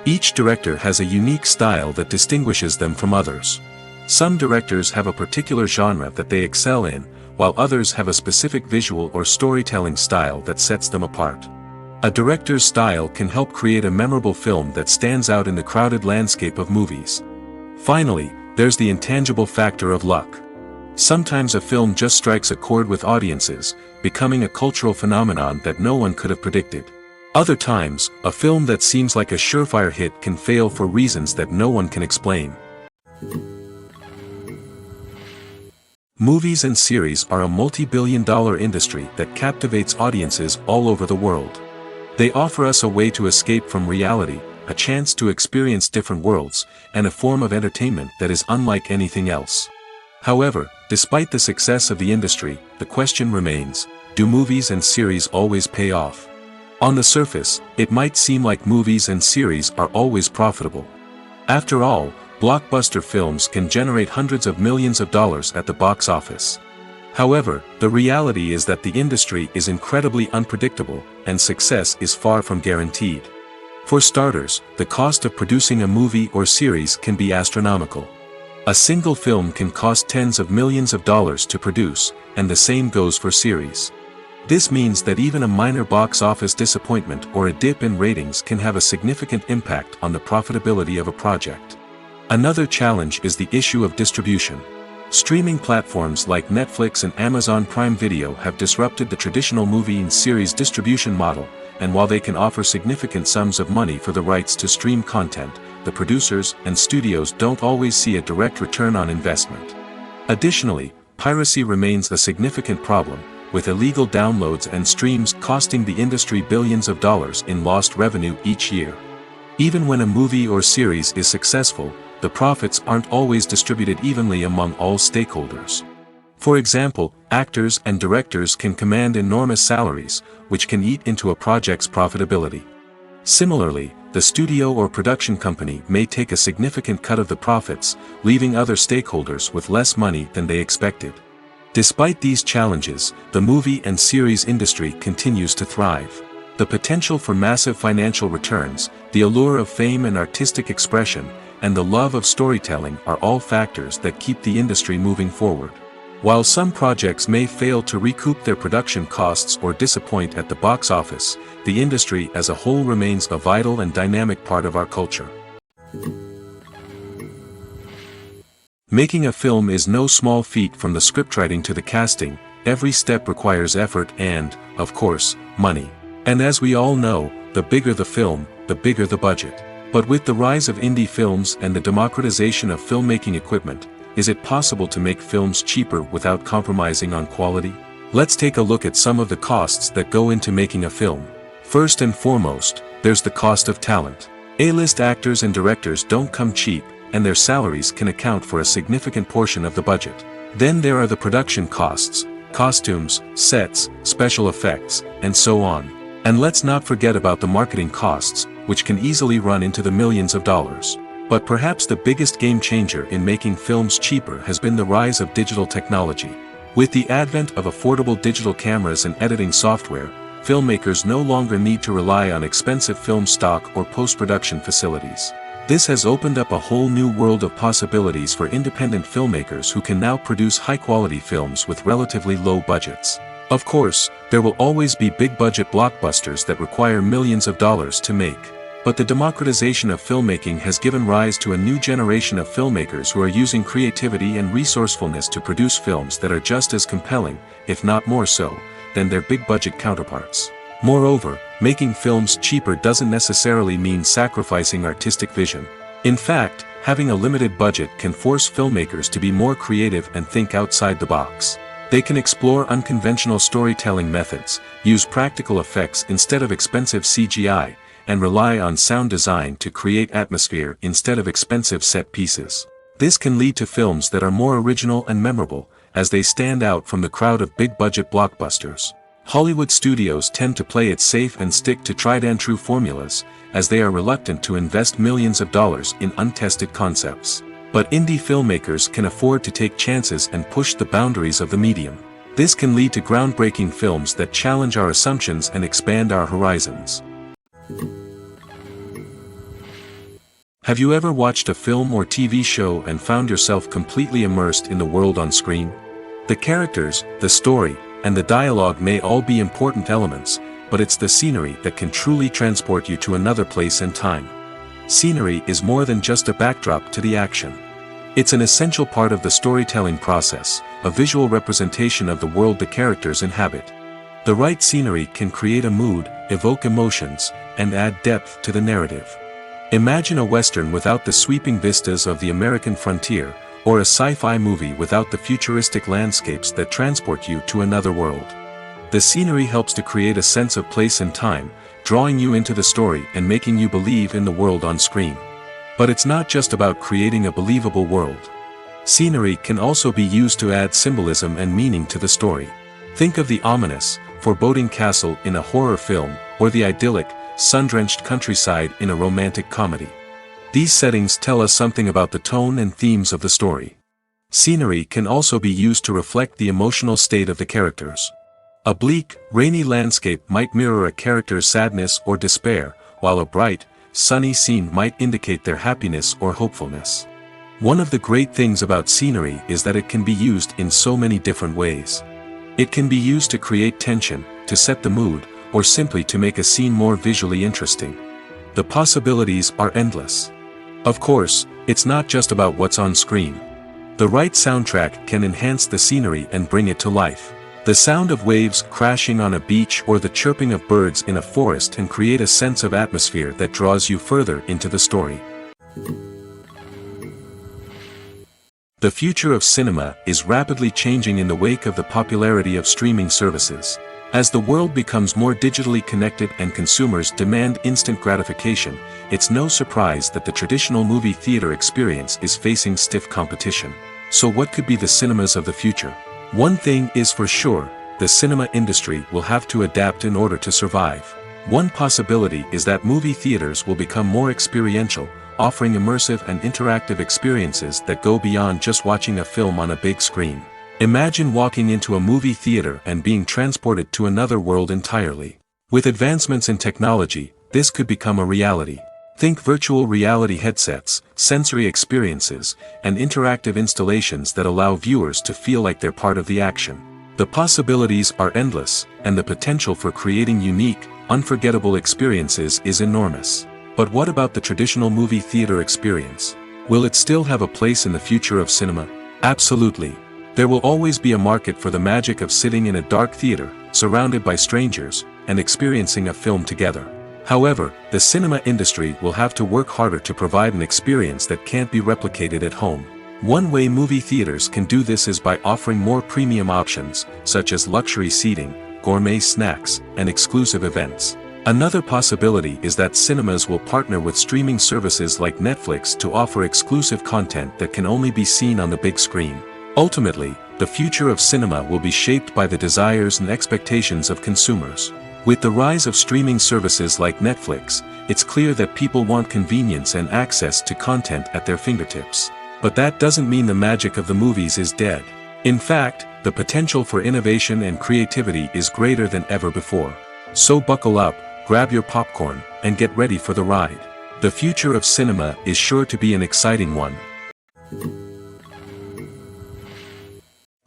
Each director has a unique style that distinguishes them from others. Some directors have a particular genre that they excel in, while others have a specific visual or storytelling style that sets them apart. A director's style can help create a memorable film that stands out in the crowded landscape of movies. Finally, there's the intangible factor of luck. Sometimes a film just strikes a chord with audiences, becoming a cultural phenomenon that no one could have predicted. Other times, a film that seems like a surefire hit can fail for reasons that no one can explain. Movies and series are a multi-billion-dollar industry that captivates audiences all over the world. They offer us a way to escape from reality, a chance to experience different worlds, and a form of entertainment that is unlike anything else. However, despite the success of the industry, the question remains, do movies and series always pay off? On the surface, it might seem like movies and series are always profitable. After all, blockbuster films can generate hundreds of millions of dollars at the box office. However, the reality is that the industry is incredibly unpredictable, and success is far from guaranteed. For starters, the cost of producing a movie or series can be astronomical. A single film can cost tens of millions of dollars to produce, and the same goes for series. This means that even a minor box office disappointment or a dip in ratings can have a significant impact on the profitability of a project. Another challenge is the issue of distribution. Streaming platforms like Netflix and Amazon Prime Video have disrupted the traditional movie and series distribution model, and while they can offer significant sums of money for the rights to stream content, the producers and studios don't always see a direct return on investment. Additionally, piracy remains a significant problem, with illegal downloads and streams costing the industry billions of dollars in lost revenue each year. Even when a movie or series is successful, the profits aren't always distributed evenly among all stakeholders. For example, actors and directors can command enormous salaries, which can eat into a project's profitability. Similarly, the studio or production company may take a significant cut of the profits, leaving other stakeholders with less money than they expected. Despite these challenges, the movie and series industry continues to thrive. The potential for massive financial returns, the allure of fame and artistic expression, and the love of storytelling are all factors that keep the industry moving forward. While some projects may fail to recoup their production costs or disappoint at the box office, the industry as a whole remains a vital and dynamic part of our culture. Making a film is no small feat. From the scriptwriting to the casting, every step requires effort and, of course, money. And as we all know, the bigger the film, the bigger the budget. But with the rise of indie films and the democratization of filmmaking equipment, is it possible to make films cheaper without compromising on quality? Let's take a look at some of the costs that go into making a film. First and foremost, there's the cost of talent. A-list actors and directors don't come cheap, and their salaries can account for a significant portion of the budget. Then there are the production costs, costumes, sets, special effects, and so on. And let's not forget about the marketing costs, which can easily run into the millions of dollars. But perhaps the biggest game changer in making films cheaper has been the rise of digital technology. With the advent of affordable digital cameras and editing software, filmmakers no longer need to rely on expensive film stock or post-production facilities. This has opened up a whole new world of possibilities for independent filmmakers who can now produce high-quality films with relatively low budgets. Of course, there will always be big-budget blockbusters that require millions of dollars to make. But the democratization of filmmaking has given rise to a new generation of filmmakers who are using creativity and resourcefulness to produce films that are just as compelling, if not more so, than their big-budget counterparts. Moreover, making films cheaper doesn't necessarily mean sacrificing artistic vision. In fact, having a limited budget can force filmmakers to be more creative and think outside the box. They can explore unconventional storytelling methods, use practical effects instead of expensive CGI, and rely on sound design to create atmosphere instead of expensive set pieces. This can lead to films that are more original and memorable, as they stand out from the crowd of big-budget blockbusters. Hollywood studios tend to play it safe and stick to tried-and-true formulas, as they are reluctant to invest millions of dollars in untested concepts. But indie filmmakers can afford to take chances and push the boundaries of the medium. This can lead to groundbreaking films that challenge our assumptions and expand our horizons. Have you ever watched a film or TV show and found yourself completely immersed in the world on screen? The characters, the story, and the dialogue may all be important elements, but it's the scenery that can truly transport you to another place and time. Scenery is more than just a backdrop to the action. It's an essential part of the storytelling process, a visual representation of the world the characters inhabit. The right scenery can create a mood, evoke emotions, and add depth to the narrative. Imagine a Western without the sweeping vistas of the American frontier, or a sci-fi movie without the futuristic landscapes that transport you to another world. The scenery helps to create a sense of place and time, drawing you into the story and making you believe in the world on screen. But it's not just about creating a believable world. Scenery can also be used to add symbolism and meaning to the story. Think of the ominous, foreboding castle in a horror film, or the idyllic, sun-drenched countryside in a romantic comedy. These settings tell us something about the tone and themes of the story. Scenery can also be used to reflect the emotional state of the characters. A bleak, rainy landscape might mirror a character's sadness or despair, while a bright, sunny scene might indicate their happiness or hopefulness. One of the great things about scenery is that it can be used in so many different ways. It can be used to create tension, to set the mood, or simply to make a scene more visually interesting. The possibilities are endless. Of course, it's not just about what's on screen. The right soundtrack can enhance the scenery and bring it to life. The sound of waves crashing on a beach or the chirping of birds in a forest can create a sense of atmosphere that draws you further into the story. The future of cinema is rapidly changing in the wake of the popularity of streaming services. As the world becomes more digitally connected and consumers demand instant gratification, it's no surprise that the traditional movie theater experience is facing stiff competition. So what could be the cinemas of the future? One thing is for sure, the cinema industry will have to adapt in order to survive. One possibility is that movie theaters will become more experiential, offering immersive and interactive experiences that go beyond just watching a film on a big screen. Imagine walking into a movie theater and being transported to another world entirely. With advancements in technology, this could become a reality. Think virtual reality headsets, sensory experiences, and interactive installations that allow viewers to feel like they're part of the action. The possibilities are endless, and the potential for creating unique, unforgettable experiences is enormous. But what about the traditional movie theater experience? Will it still have a place in the future of cinema? Absolutely. There will always be a market for the magic of sitting in a dark theater, surrounded by strangers, and experiencing a film together. However, the cinema industry will have to work harder to provide an experience that can't be replicated at home. One way movie theaters can do this is by offering more premium options, such as luxury seating, gourmet snacks, and exclusive events. Another possibility is that cinemas will partner with streaming services like Netflix to offer exclusive content that can only be seen on the big screen. Ultimately, the future of cinema will be shaped by the desires and expectations of consumers. With the rise of streaming services like Netflix, it's clear that people want convenience and access to content at their fingertips. But that doesn't mean the magic of the movies is dead. In fact, the potential for innovation and creativity is greater than ever before. So buckle up, grab your popcorn, and get ready for the ride. The future of cinema is sure to be an exciting one.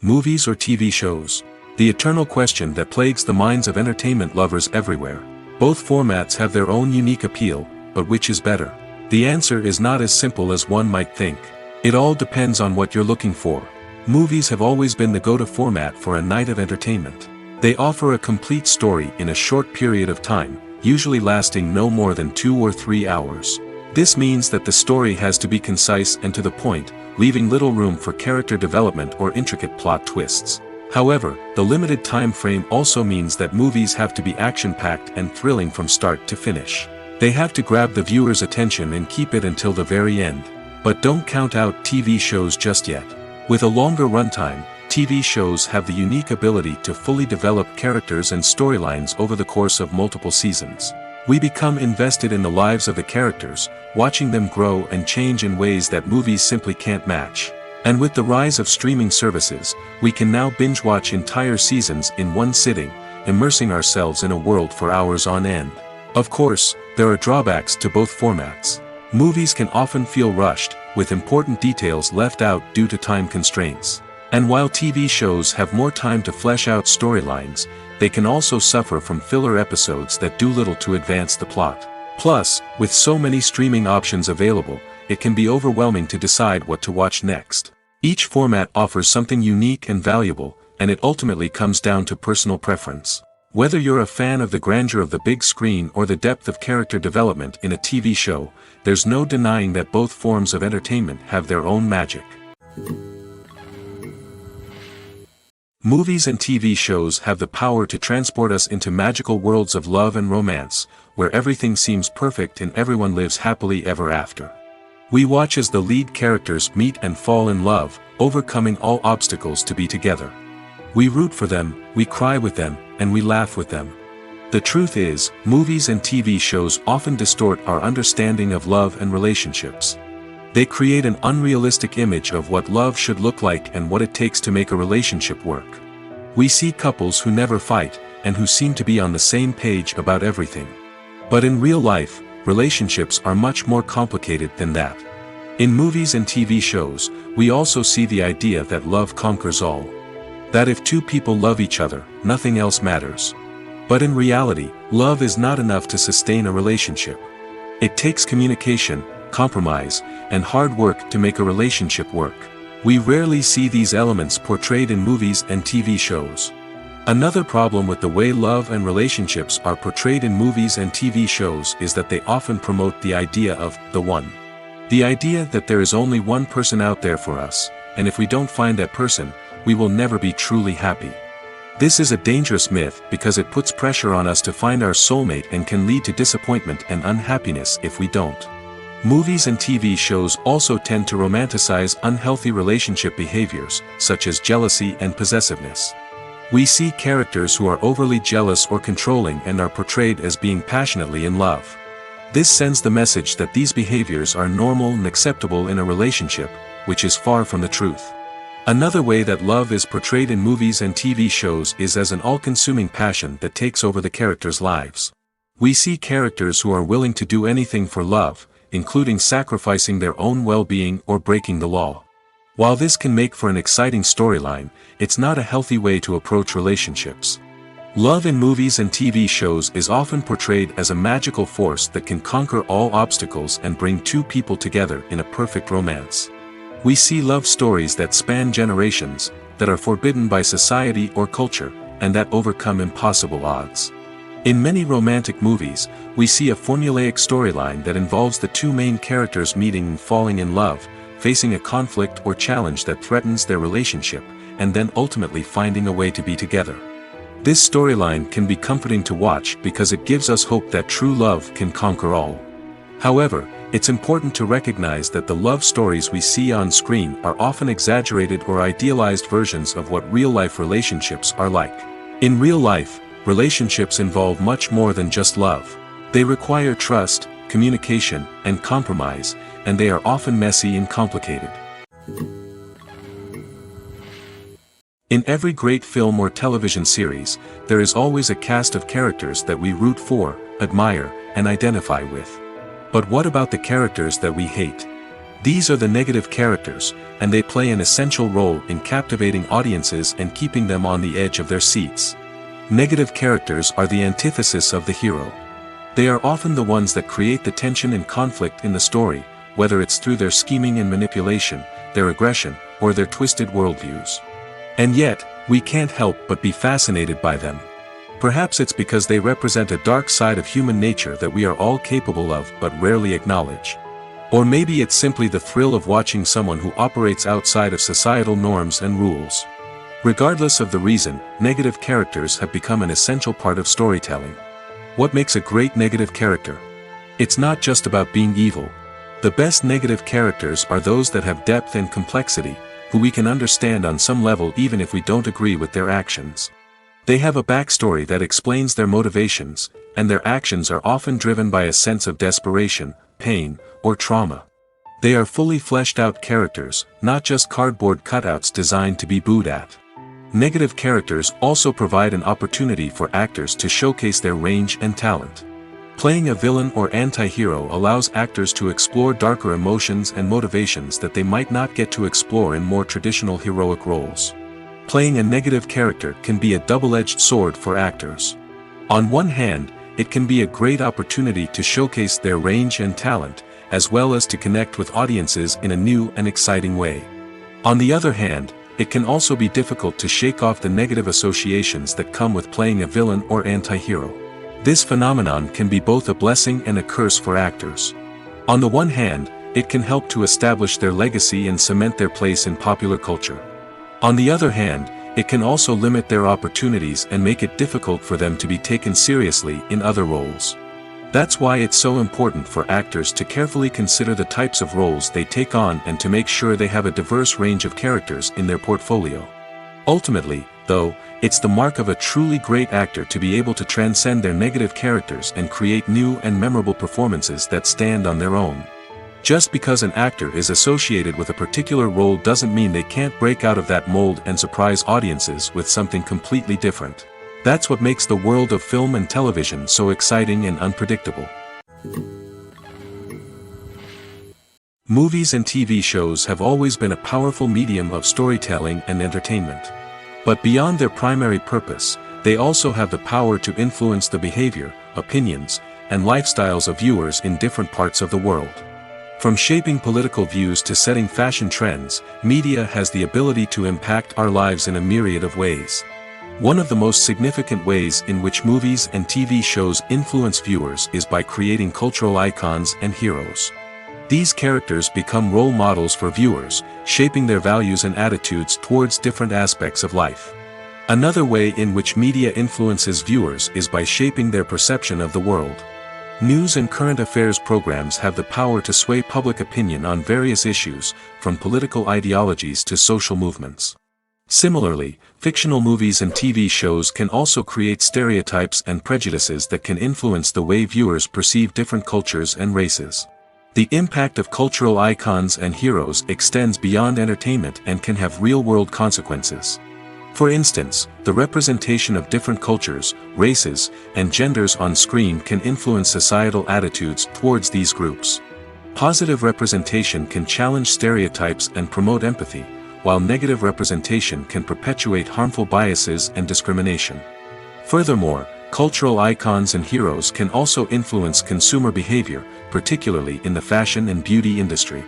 Movies or TV shows? The eternal question that plagues the minds of entertainment lovers everywhere. Both formats have their own unique appeal, but which is better? The answer is not as simple as one might think. It all depends on what you're looking for. Movies have always been the go-to format for a night of entertainment. They offer a complete story in a short period of time, usually lasting no more than 2 or 3 hours. This means that the story has to be concise and to the point, leaving little room for character development or intricate plot twists. However, the limited time frame also means that movies have to be action-packed and thrilling from start to finish. They have to grab the viewer's attention and keep it until the very end. But don't count out TV shows just yet. With a longer runtime, TV shows have the unique ability to fully develop characters and storylines over the course of multiple seasons. We become invested in the lives of the characters, watching them grow and change in ways that movies simply can't match. And with the rise of streaming services, we can now binge-watch entire seasons in one sitting, immersing ourselves in a world for hours on end. Of course, there are drawbacks to both formats. Movies can often feel rushed, with important details left out due to time constraints. And while TV shows have more time to flesh out storylines, they can also suffer from filler episodes that do little to advance the plot. Plus, with so many streaming options available, it can be overwhelming to decide what to watch next. Each format offers something unique and valuable, and it ultimately comes down to personal preference. Whether you're a fan of the grandeur of the big screen or the depth of character development in a TV show, there's no denying that both forms of entertainment have their own magic. Movies and TV shows have the power to transport us into magical worlds of love and romance, where everything seems perfect and everyone lives happily ever after. We watch as the lead characters meet and fall in love, overcoming all obstacles to be together. We root for them, we cry with them, and we laugh with them. The truth is, movies and TV shows often distort our understanding of love and relationships. They create an unrealistic image of what love should look like and what it takes to make a relationship work. We see couples who never fight, and who seem to be on the same page about everything. But in real life, relationships are much more complicated than that. In movies and TV shows, we also see the idea that love conquers all. That if two people love each other, nothing else matters. But in reality, love is not enough to sustain a relationship. It takes communication, compromise, and hard work to make a relationship work. We rarely see these elements portrayed in movies and TV shows. Another problem with the way love and relationships are portrayed in movies and TV shows is that they often promote the idea of the one. The idea that there is only one person out there for us, and if we don't find that person, we will never be truly happy. This is a dangerous myth because it puts pressure on us to find our soulmate and can lead to disappointment and unhappiness if we don't. Movies and TV shows also tend to romanticize unhealthy relationship behaviors, such as jealousy and possessiveness. We see characters who are overly jealous or controlling and are portrayed as being passionately in love. This sends the message that these behaviors are normal and acceptable in a relationship, which is far from the truth. Another way that love is portrayed in movies and TV shows is as an all-consuming passion that takes over the characters' lives. We see characters who are willing to do anything for love, including sacrificing their own well-being or breaking the law. While this can make for an exciting storyline, it's not a healthy way to approach relationships. Love in movies and TV shows is often portrayed as a magical force that can conquer all obstacles and bring two people together in a perfect romance. We see love stories that span generations, that are forbidden by society or culture, and that overcome impossible odds. In many romantic movies, we see a formulaic storyline that involves the two main characters meeting and falling in love, facing a conflict or challenge that threatens their relationship, and then ultimately finding a way to be together. This storyline can be comforting to watch because it gives us hope that true love can conquer all. However, it's important to recognize that the love stories we see on screen are often exaggerated or idealized versions of what real-life relationships are like. In real life, relationships involve much more than just love. They require trust, communication, and compromise, and they are often messy and complicated. In every great film or television series, there is always a cast of characters that we root for, admire, and identify with. But what about the characters that we hate? These are the negative characters, and they play an essential role in captivating audiences and keeping them on the edge of their seats. Negative characters are the antithesis of the hero. They are often the ones that create the tension and conflict in the story, whether it's through their scheming and manipulation, their aggression, or their twisted worldviews. And yet, we can't help but be fascinated by them. Perhaps it's because they represent a dark side of human nature that we are all capable of but rarely acknowledge. Or maybe it's simply the thrill of watching someone who operates outside of societal norms and rules. Regardless of the reason, negative characters have become an essential part of storytelling. What makes a great negative character? It's not just about being evil. The best negative characters are those that have depth and complexity, who we can understand on some level even if we don't agree with their actions. They have a backstory that explains their motivations, and their actions are often driven by a sense of desperation, pain, or trauma. They are fully fleshed out characters, not just cardboard cutouts designed to be booed at. Negative characters also provide an opportunity for actors to showcase their range and talent. Playing a villain or anti-hero allows actors to explore darker emotions and motivations that they might not get to explore in more traditional heroic roles. Playing a negative character can be a double-edged sword for actors. On one hand, it can be a great opportunity to showcase their range and talent, as well as to connect with audiences in a new and exciting way. On the other hand, it can also be difficult to shake off the negative associations that come with playing a villain or anti-hero. This phenomenon can be both a blessing and a curse for actors. On the one hand, it can help to establish their legacy and cement their place in popular culture. On the other hand, it can also limit their opportunities and make it difficult for them to be taken seriously in other roles. That's why it's so important for actors to carefully consider the types of roles they take on and to make sure they have a diverse range of characters in their portfolio. Ultimately, though, it's the mark of a truly great actor to be able to transcend their negative characters and create new and memorable performances that stand on their own. Just because an actor is associated with a particular role doesn't mean they can't break out of that mold and surprise audiences with something completely different. That's what makes the world of film and television so exciting and unpredictable. Movies and TV shows have always been a powerful medium of storytelling and entertainment. But beyond their primary purpose, they also have the power to influence the behavior, opinions, and lifestyles of viewers in different parts of the world. From shaping political views to setting fashion trends, media has the ability to impact our lives in a myriad of ways. One of the most significant ways in which movies and TV shows influence viewers is by creating cultural icons and heroes. These characters become role models for viewers, shaping their values and attitudes towards different aspects of life. Another way in which media influences viewers is by shaping their perception of the world. News and current affairs programs have the power to sway public opinion on various issues, from political ideologies to social movements. Similarly, fictional movies and TV shows can also create stereotypes and prejudices that can influence the way viewers perceive different cultures and races. The impact of cultural icons and heroes extends beyond entertainment and can have real-world consequences. For instance, the representation of different cultures, races, and genders on screen can influence societal attitudes towards these groups. Positive representation can challenge stereotypes and promote empathy, while negative representation can perpetuate harmful biases and discrimination. Furthermore, cultural icons and heroes can also influence consumer behavior, particularly in the fashion and beauty industry.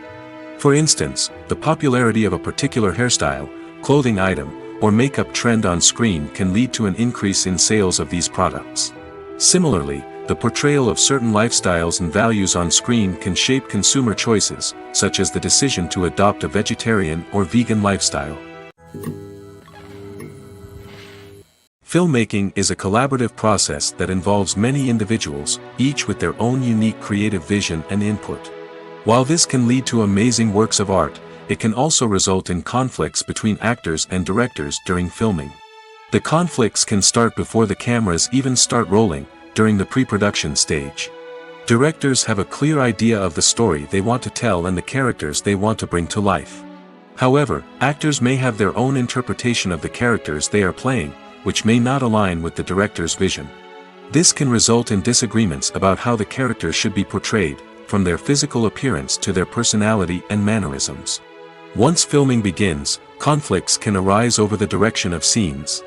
For instance, the popularity of a particular hairstyle, clothing item, or makeup trend on screen can lead to an increase in sales of these products. Similarly, the portrayal of certain lifestyles and values on screen can shape consumer choices, such as the decision to adopt a vegetarian or vegan lifestyle. Filmmaking is a collaborative process that involves many individuals, each with their own unique creative vision and input. While this can lead to amazing works of art, it can also result in conflicts between actors and directors during filming. The conflicts can start before the cameras even start rolling, during the pre-production stage. Directors have a clear idea of the story they want to tell and the characters they want to bring to life. However, actors may have their own interpretation of the characters they are playing, which may not align with the director's vision. This can result in disagreements about how the characters should be portrayed, from their physical appearance to their personality and mannerisms. Once filming begins, conflicts can arise over the direction of scenes.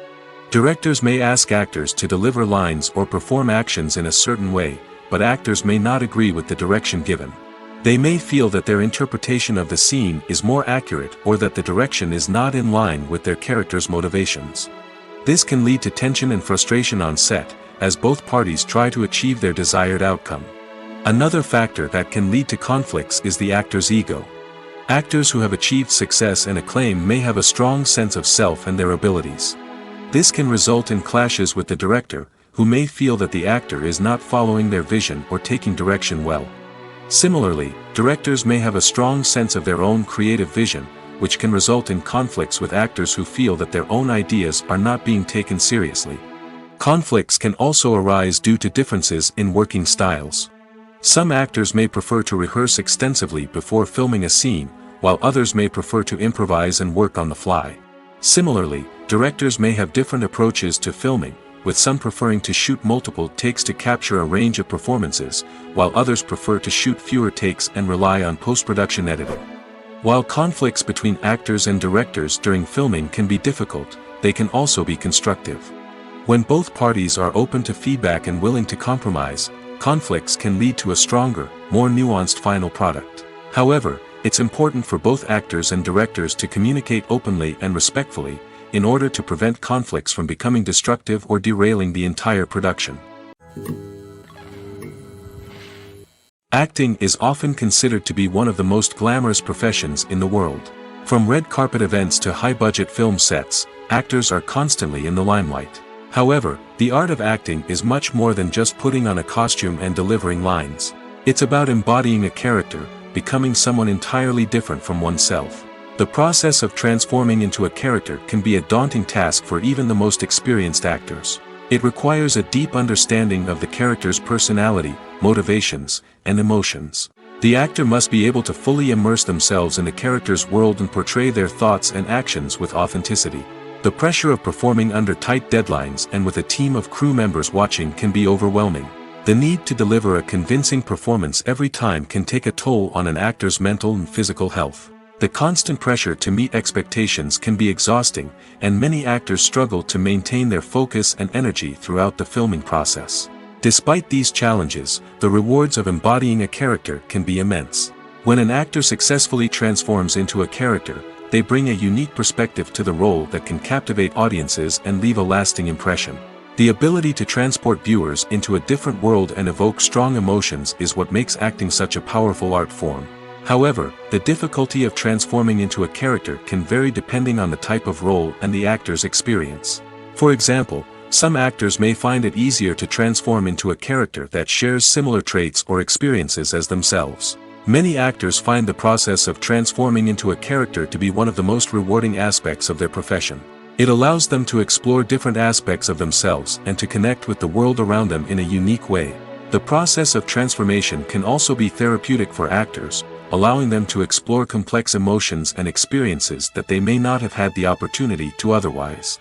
Directors may ask actors to deliver lines or perform actions in a certain way, but actors may not agree with the direction given. They may feel that their interpretation of the scene is more accurate or that the direction is not in line with their character's motivations. This can lead to tension and frustration on set, as both parties try to achieve their desired outcome. Another factor that can lead to conflicts is the actor's ego. Actors who have achieved success and acclaim may have a strong sense of self and their abilities. This can result in clashes with the director, who may feel that the actor is not following their vision or taking direction well. Similarly, directors may have a strong sense of their own creative vision, which can result in conflicts with actors who feel that their own ideas are not being taken seriously. Conflicts can also arise due to differences in working styles. Some actors may prefer to rehearse extensively before filming a scene, while others may prefer to improvise and work on the fly. Similarly, directors may have different approaches to filming, with some preferring to shoot multiple takes to capture a range of performances, while others prefer to shoot fewer takes and rely on post-production editing. While conflicts between actors and directors during filming can be difficult, they can also be constructive. When both parties are open to feedback and willing to compromise, conflicts can lead to a stronger, more nuanced final product. However, it's important for both actors and directors to communicate openly and respectfully, in order to prevent conflicts from becoming destructive or derailing the entire production. Acting is often considered to be one of the most glamorous professions in the world. From red carpet events to high-budget film sets, actors are constantly in the limelight. However, the art of acting is much more than just putting on a costume and delivering lines. It's about embodying a character, becoming someone entirely different from oneself. The process of transforming into a character can be a daunting task for even the most experienced actors. It requires a deep understanding of the character's personality, motivations, and emotions. The actor must be able to fully immerse themselves in the character's world and portray their thoughts and actions with authenticity. The pressure of performing under tight deadlines and with a team of crew members watching can be overwhelming. The need to deliver a convincing performance every time can take a toll on an actor's mental and physical health. The constant pressure to meet expectations can be exhausting, and many actors struggle to maintain their focus and energy throughout the filming process. Despite these challenges, the rewards of embodying a character can be immense. When an actor successfully transforms into a character, they bring a unique perspective to the role that can captivate audiences and leave a lasting impression. The ability to transport viewers into a different world and evoke strong emotions is what makes acting such a powerful art form. However, the difficulty of transforming into a character can vary depending on the type of role and the actor's experience. For example, some actors may find it easier to transform into a character that shares similar traits or experiences as themselves. Many actors find the process of transforming into a character to be one of the most rewarding aspects of their profession. It allows them to explore different aspects of themselves and to connect with the world around them in a unique way. The process of transformation can also be therapeutic for actors, allowing them to explore complex emotions and experiences that they may not have had the opportunity to otherwise.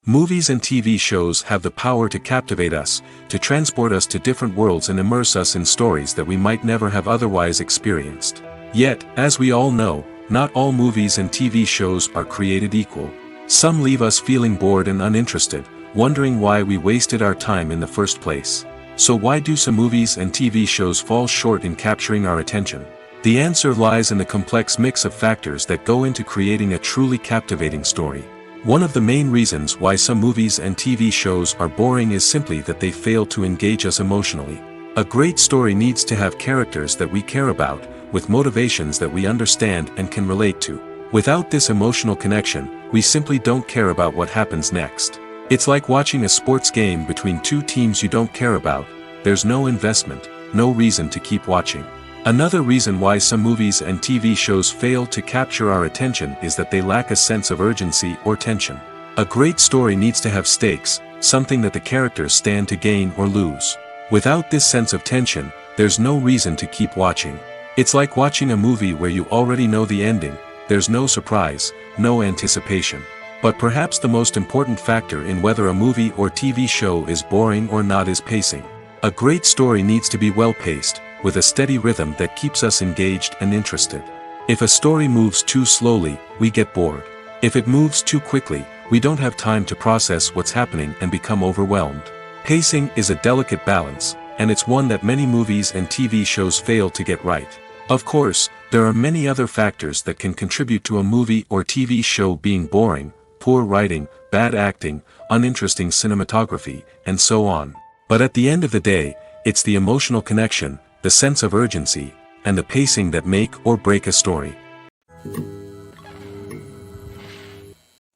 Movies and TV shows have the power to captivate us, to transport us to different worlds and immerse us in stories that we might never have otherwise experienced. Yet, as we all know, not all movies and TV shows are created equal. Some leave us feeling bored and uninterested, wondering why we wasted our time in the first place. So why do some movies and TV shows fall short in capturing our attention? The answer lies in the complex mix of factors that go into creating a truly captivating story. One of the main reasons why some movies and TV shows are boring is simply that they fail to engage us emotionally. A great story needs to have characters that we care about, with motivations that we understand and can relate to. Without this emotional connection, we simply don't care about what happens next. It's like watching a sports game between two teams you don't care about. There's no investment, no reason to keep watching. Another reason why some movies and TV shows fail to capture our attention is that they lack a sense of urgency or tension. A great story needs to have stakes, something that the characters stand to gain or lose. Without this sense of tension, there's no reason to keep watching. It's like watching a movie where you already know the ending. There's no surprise, no anticipation. But perhaps the most important factor in whether a movie or TV show is boring or not is pacing. A great story needs to be well-paced, with a steady rhythm that keeps us engaged and interested. If a story moves too slowly, we get bored. If it moves too quickly, we don't have time to process what's happening and become overwhelmed. Pacing is a delicate balance, and it's one that many movies and TV shows fail to get right. Of course, there are many other factors that can contribute to a movie or TV show being boring: poor writing, bad acting, uninteresting cinematography, and so on. But at the end of the day, it's the emotional connection, the sense of urgency, and the pacing that make or break a story.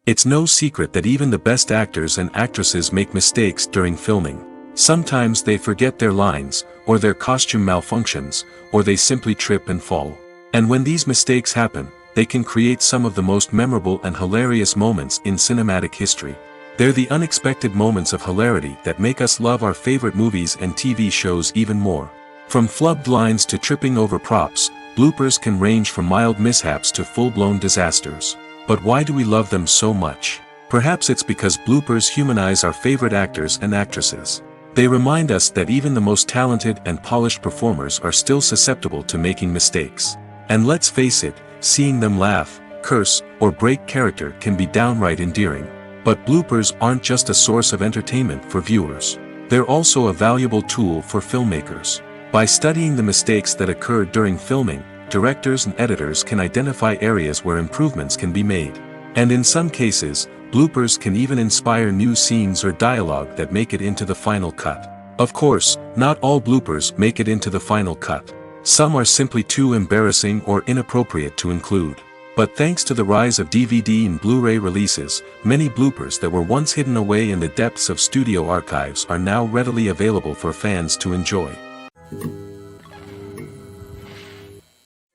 It's no secret that even the best actors and actresses make mistakes during filming. Sometimes they forget their lines, or their costume malfunctions, or they simply trip and fall. And when these mistakes happen, they can create some of the most memorable and hilarious moments in cinematic history. They're the unexpected moments of hilarity that make us love our favorite movies and TV shows even more. From flubbed lines to tripping over props, bloopers can range from mild mishaps to full-blown disasters. But why do we love them so much? Perhaps it's because bloopers humanize our favorite actors and actresses. They remind us that even the most talented and polished performers are still susceptible to making mistakes. And let's face it, seeing them laugh, curse, or break character can be downright endearing. But bloopers aren't just a source of entertainment for viewers. They're also a valuable tool for filmmakers. By studying the mistakes that occur during filming, directors and editors can identify areas where improvements can be made. And in some cases, bloopers can even inspire new scenes or dialogue that make it into the final cut. Of course, not all bloopers make it into the final cut. Some are simply too embarrassing or inappropriate to include. But thanks to the rise of DVD and Blu-ray releases, many bloopers that were once hidden away in the depths of studio archives are now readily available for fans to enjoy.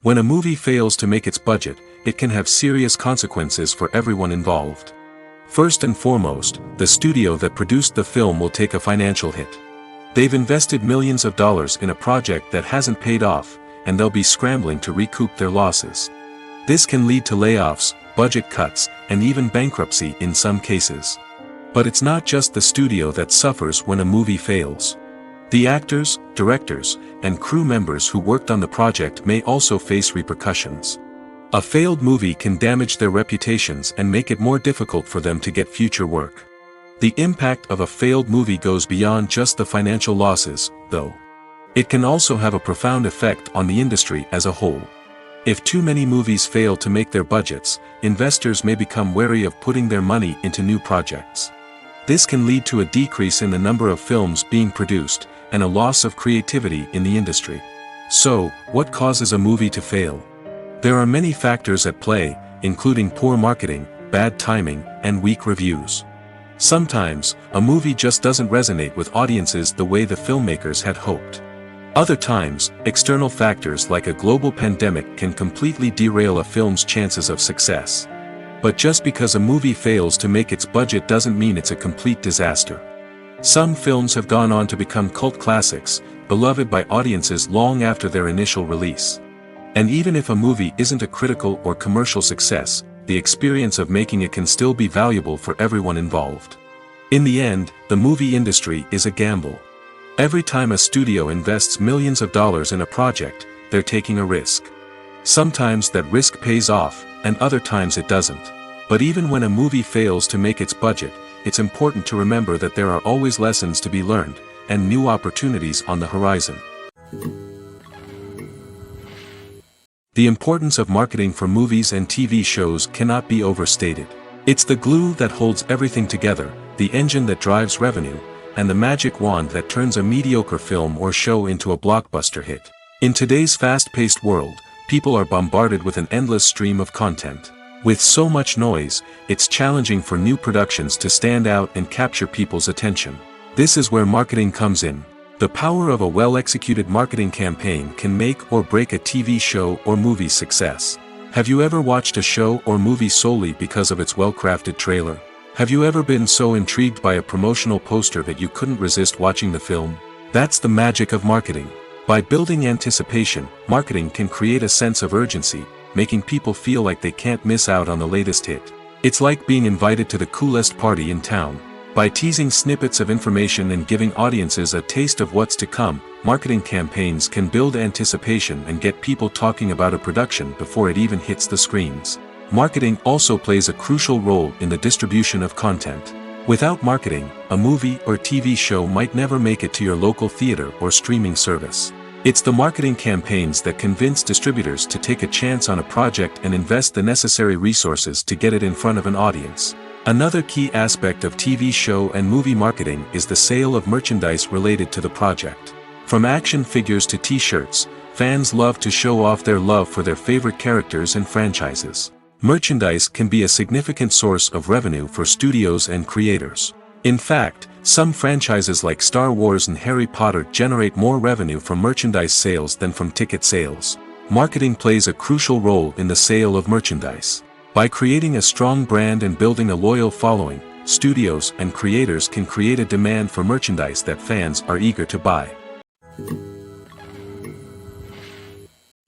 When a movie fails to make its budget, it can have serious consequences for everyone involved. First and foremost, the studio that produced the film will take a financial hit. They've invested millions of dollars in a project that hasn't paid off, and they'll be scrambling to recoup their losses. This can lead to layoffs, budget cuts, and even bankruptcy in some cases. But it's not just the studio that suffers when a movie fails. The actors, directors, and crew members who worked on the project may also face repercussions. A failed movie can damage their reputations and make it more difficult for them to get future work. The impact of a failed movie goes beyond just the financial losses, though. It can also have a profound effect on the industry as a whole. If too many movies fail to make their budgets, investors may become wary of putting their money into new projects. This can lead to a decrease in the number of films being produced, and a loss of creativity in the industry. So, what causes a movie to fail? There are many factors at play, including poor marketing, bad timing, and weak reviews. Sometimes, a movie just doesn't resonate with audiences the way the filmmakers had hoped. Other times, external factors like a global pandemic can completely derail a film's chances of success. But just because a movie fails to make its budget doesn't mean it's a complete disaster. Some films have gone on to become cult classics, beloved by audiences long after their initial release. And even if a movie isn't a critical or commercial success, the experience of making it can still be valuable for everyone involved. In the end, the movie industry is a gamble. Every time a studio invests millions of dollars in a project, they're taking a risk. Sometimes that risk pays off, and other times it doesn't. But even when a movie fails to make its budget, it's important to remember that there are always lessons to be learned, and new opportunities on the horizon. The importance of marketing for movies and TV shows cannot be overstated. It's the glue that holds everything together, the engine that drives revenue, and the magic wand that turns a mediocre film or show into a blockbuster hit. In today's fast-paced world, people are bombarded with an endless stream of content. With so much noise, it's challenging for new productions to stand out and capture people's attention. This is where marketing comes in. The power of a well-executed marketing campaign can make or break a TV show or movie's success. Have you ever watched a show or movie solely because of its well-crafted trailer? Have you ever been so intrigued by a promotional poster that you couldn't resist watching the film? That's the magic of marketing. By building anticipation, marketing can create a sense of urgency, making people feel like they can't miss out on the latest hit. It's like being invited to the coolest party in town. By teasing snippets of information and giving audiences a taste of what's to come, marketing campaigns can build anticipation and get people talking about a production before it even hits the screens. Marketing also plays a crucial role in the distribution of content. Without marketing, a movie or TV show might never make it to your local theater or streaming service. It's the marketing campaigns that convince distributors to take a chance on a project and invest the necessary resources to get it in front of an audience. Another key aspect of TV show and movie marketing is the sale of merchandise related to the project. From action figures to t-shirts, fans love to show off their love for their favorite characters and franchises. Merchandise can be a significant source of revenue for studios and creators. In fact, some franchises like Star Wars and Harry Potter generate more revenue from merchandise sales than from ticket sales. Marketing plays a crucial role in the sale of merchandise. By creating a strong brand and building a loyal following, studios and creators can create a demand for merchandise that fans are eager to buy.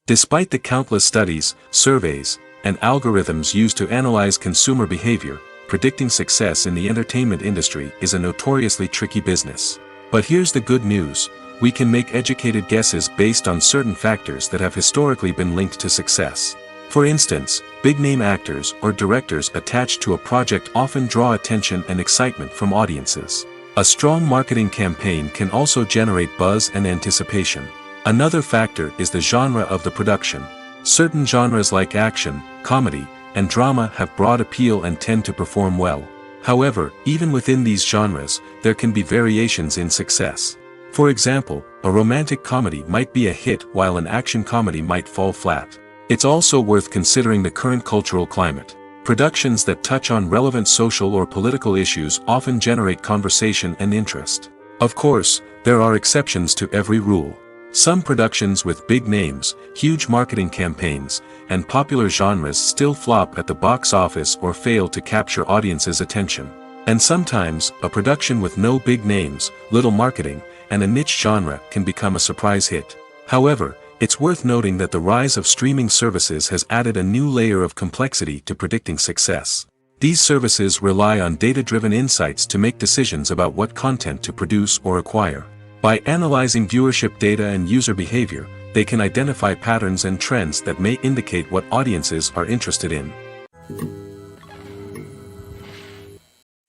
Despite the countless studies, surveys, and algorithms used to analyze consumer behavior, predicting success in the entertainment industry is a notoriously tricky business. But here's the good news: we can make educated guesses based on certain factors that have historically been linked to success. For instance, big-name actors or directors attached to a project often draw attention and excitement from audiences. A strong marketing campaign can also generate buzz and anticipation. Another factor is the genre of the production. Certain genres like action, comedy, and drama have broad appeal and tend to perform well. However, even within these genres, there can be variations in success. For example, a romantic comedy might be a hit while an action comedy might fall flat. It's also worth considering the current cultural climate. Productions that touch on relevant social or political issues often generate conversation and interest. Of course, there are exceptions to every rule. Some productions with big names, huge marketing campaigns, and popular genres still flop at the box office or fail to capture audiences' attention. And sometimes, a production with no big names, little marketing, and a niche genre can become a surprise hit. However, it's worth noting that the rise of streaming services has added a new layer of complexity to predicting success. These services rely on data-driven insights to make decisions about what content to produce or acquire. By analyzing viewership data and user behavior, they can identify patterns and trends that may indicate what audiences are interested in.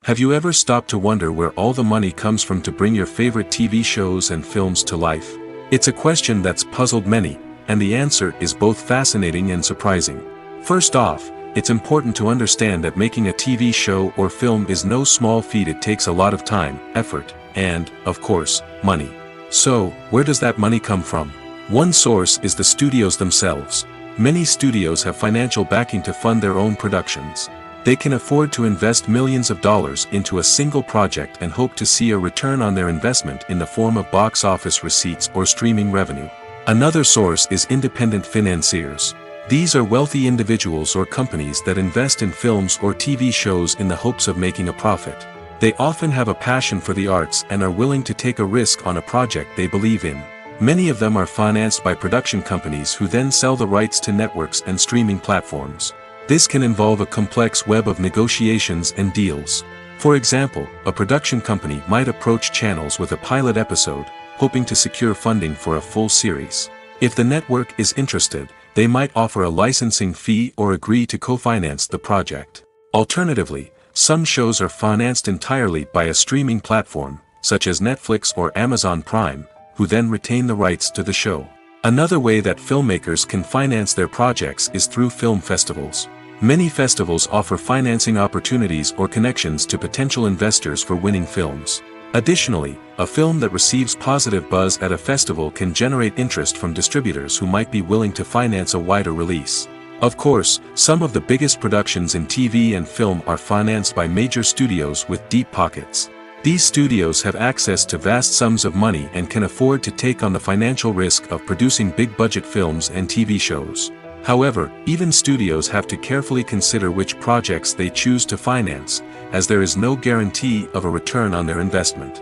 Have you ever stopped to wonder where all the money comes from to bring your favorite TV shows and films to life? It's a question that's puzzled many, and the answer is both fascinating and surprising. First off, it's important to understand that making a TV show or film is no small feat. It takes a lot of time, effort, and, of course, money. So, where does that money come from? One source is the studios themselves. Many studios have financial backing to fund their own productions. They can afford to invest millions of dollars into a single project and hope to see a return on their investment in the form of box office receipts or streaming revenue. Another source is independent financiers. These are wealthy individuals or companies that invest in films or TV shows in the hopes of making a profit. They often have a passion for the arts and are willing to take a risk on a project they believe in. Many of them are financed by production companies who then sell the rights to networks and streaming platforms. This can involve a complex web of negotiations and deals. For example, a production company might approach channels with a pilot episode, hoping to secure funding for a full series. If the network is interested, they might offer a licensing fee or agree to co-finance the project. Alternatively, some shows are financed entirely by a streaming platform, such as Netflix or Amazon Prime, who then retain the rights to the show. Another way that filmmakers can finance their projects is through film festivals. Many festivals offer financing opportunities or connections to potential investors for winning films. Additionally, a film that receives positive buzz at a festival can generate interest from distributors who might be willing to finance a wider release. Of course, some of the biggest productions in TV and film are financed by major studios with deep pockets. These studios have access to vast sums of money and can afford to take on the financial risk of producing big-budget films and TV shows. However, even studios have to carefully consider which projects they choose to finance, as there is no guarantee of a return on their investment.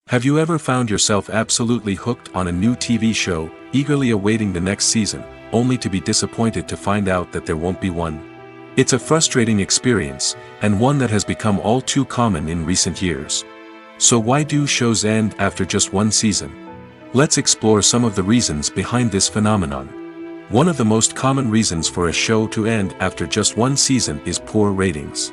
Have you ever found yourself absolutely hooked on a new TV show, eagerly awaiting the next season, only to be disappointed to find out that there won't be one? It's a frustrating experience, and one that has become all too common in recent years. So why do shows end after just one season? Let's explore some of the reasons behind this phenomenon. One of the most common reasons for a show to end after just one season is poor ratings.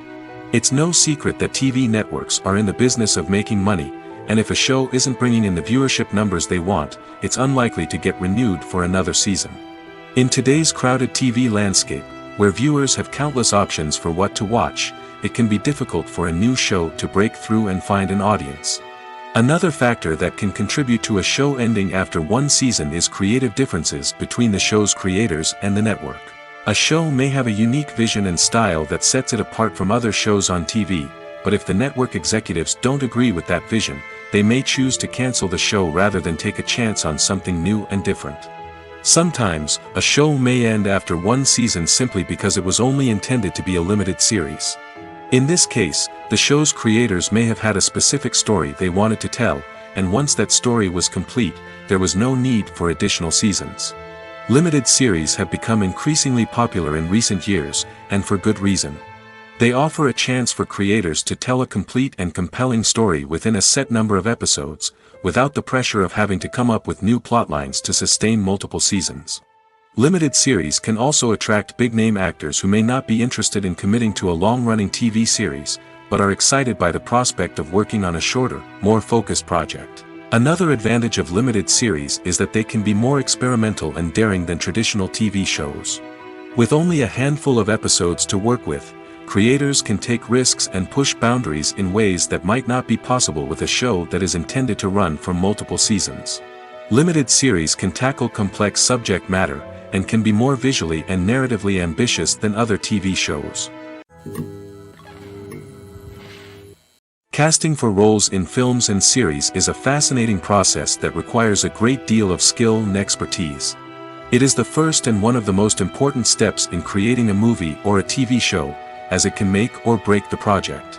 It's no secret that TV networks are in the business of making money, and if a show isn't bringing in the viewership numbers they want, it's unlikely to get renewed for another season. In today's crowded TV landscape, where viewers have countless options for what to watch, it can be difficult for a new show to break through and find an audience. Another factor that can contribute to a show ending after one season is creative differences between the show's creators and the network. A show may have a unique vision and style that sets it apart from other shows on TV, but if the network executives don't agree with that vision, they may choose to cancel the show rather than take a chance on something new and different. Sometimes, a show may end after one season simply because it was only intended to be a limited series. In this case, the show's creators may have had a specific story they wanted to tell, and once that story was complete, there was no need for additional seasons. Limited series have become increasingly popular in recent years, and for good reason. They offer a chance for creators to tell a complete and compelling story within a set number of episodes, without the pressure of having to come up with new plotlines to sustain multiple seasons. Limited series can also attract big-name actors who may not be interested in committing to a long-running TV series, but are excited by the prospect of working on a shorter, more focused project. Another advantage of limited series is that they can be more experimental and daring than traditional TV shows. With only a handful of episodes to work with, creators can take risks and push boundaries in ways that might not be possible with a show that is intended to run for multiple seasons. Limited series can tackle complex subject matter, and can be more visually and narratively ambitious than other TV shows. Casting for roles in films and series is a fascinating process that requires a great deal of skill and expertise. It is the first and one of the most important steps in creating a movie or a TV show, as it can make or break the project.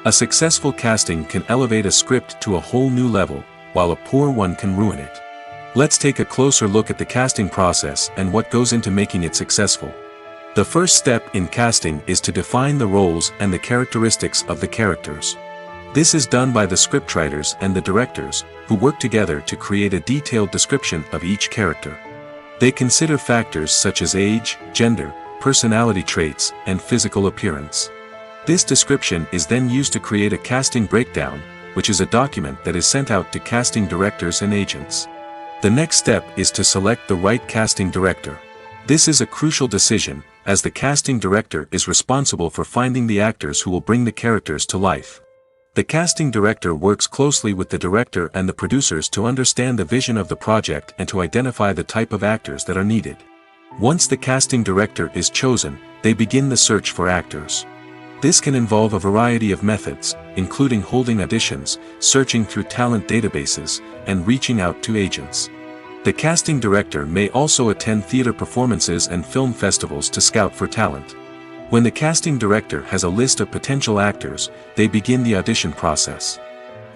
A successful casting can elevate a script to a whole new level, while a poor one can ruin it. Let's take a closer look at the casting process and what goes into making it successful. The first step in casting is to define the roles and the characteristics of the characters. This is done by the scriptwriters and the directors, who work together to create a detailed description of each character. They consider factors such as age, gender, personality traits, and physical appearance. This description is then used to create a casting breakdown, which is a document that is sent out to casting directors and agents. The next step is to select the right casting director. This is a crucial decision, as the casting director is responsible for finding the actors who will bring the characters to life. The casting director works closely with the director and the producers to understand the vision of the project and to identify the type of actors that are needed. Once the casting director is chosen, they begin the search for actors. This can involve a variety of methods, including holding auditions, searching through talent databases, and reaching out to agents. The casting director may also attend theater performances and film festivals to scout for talent. When the casting director has a list of potential actors, they begin the audition process.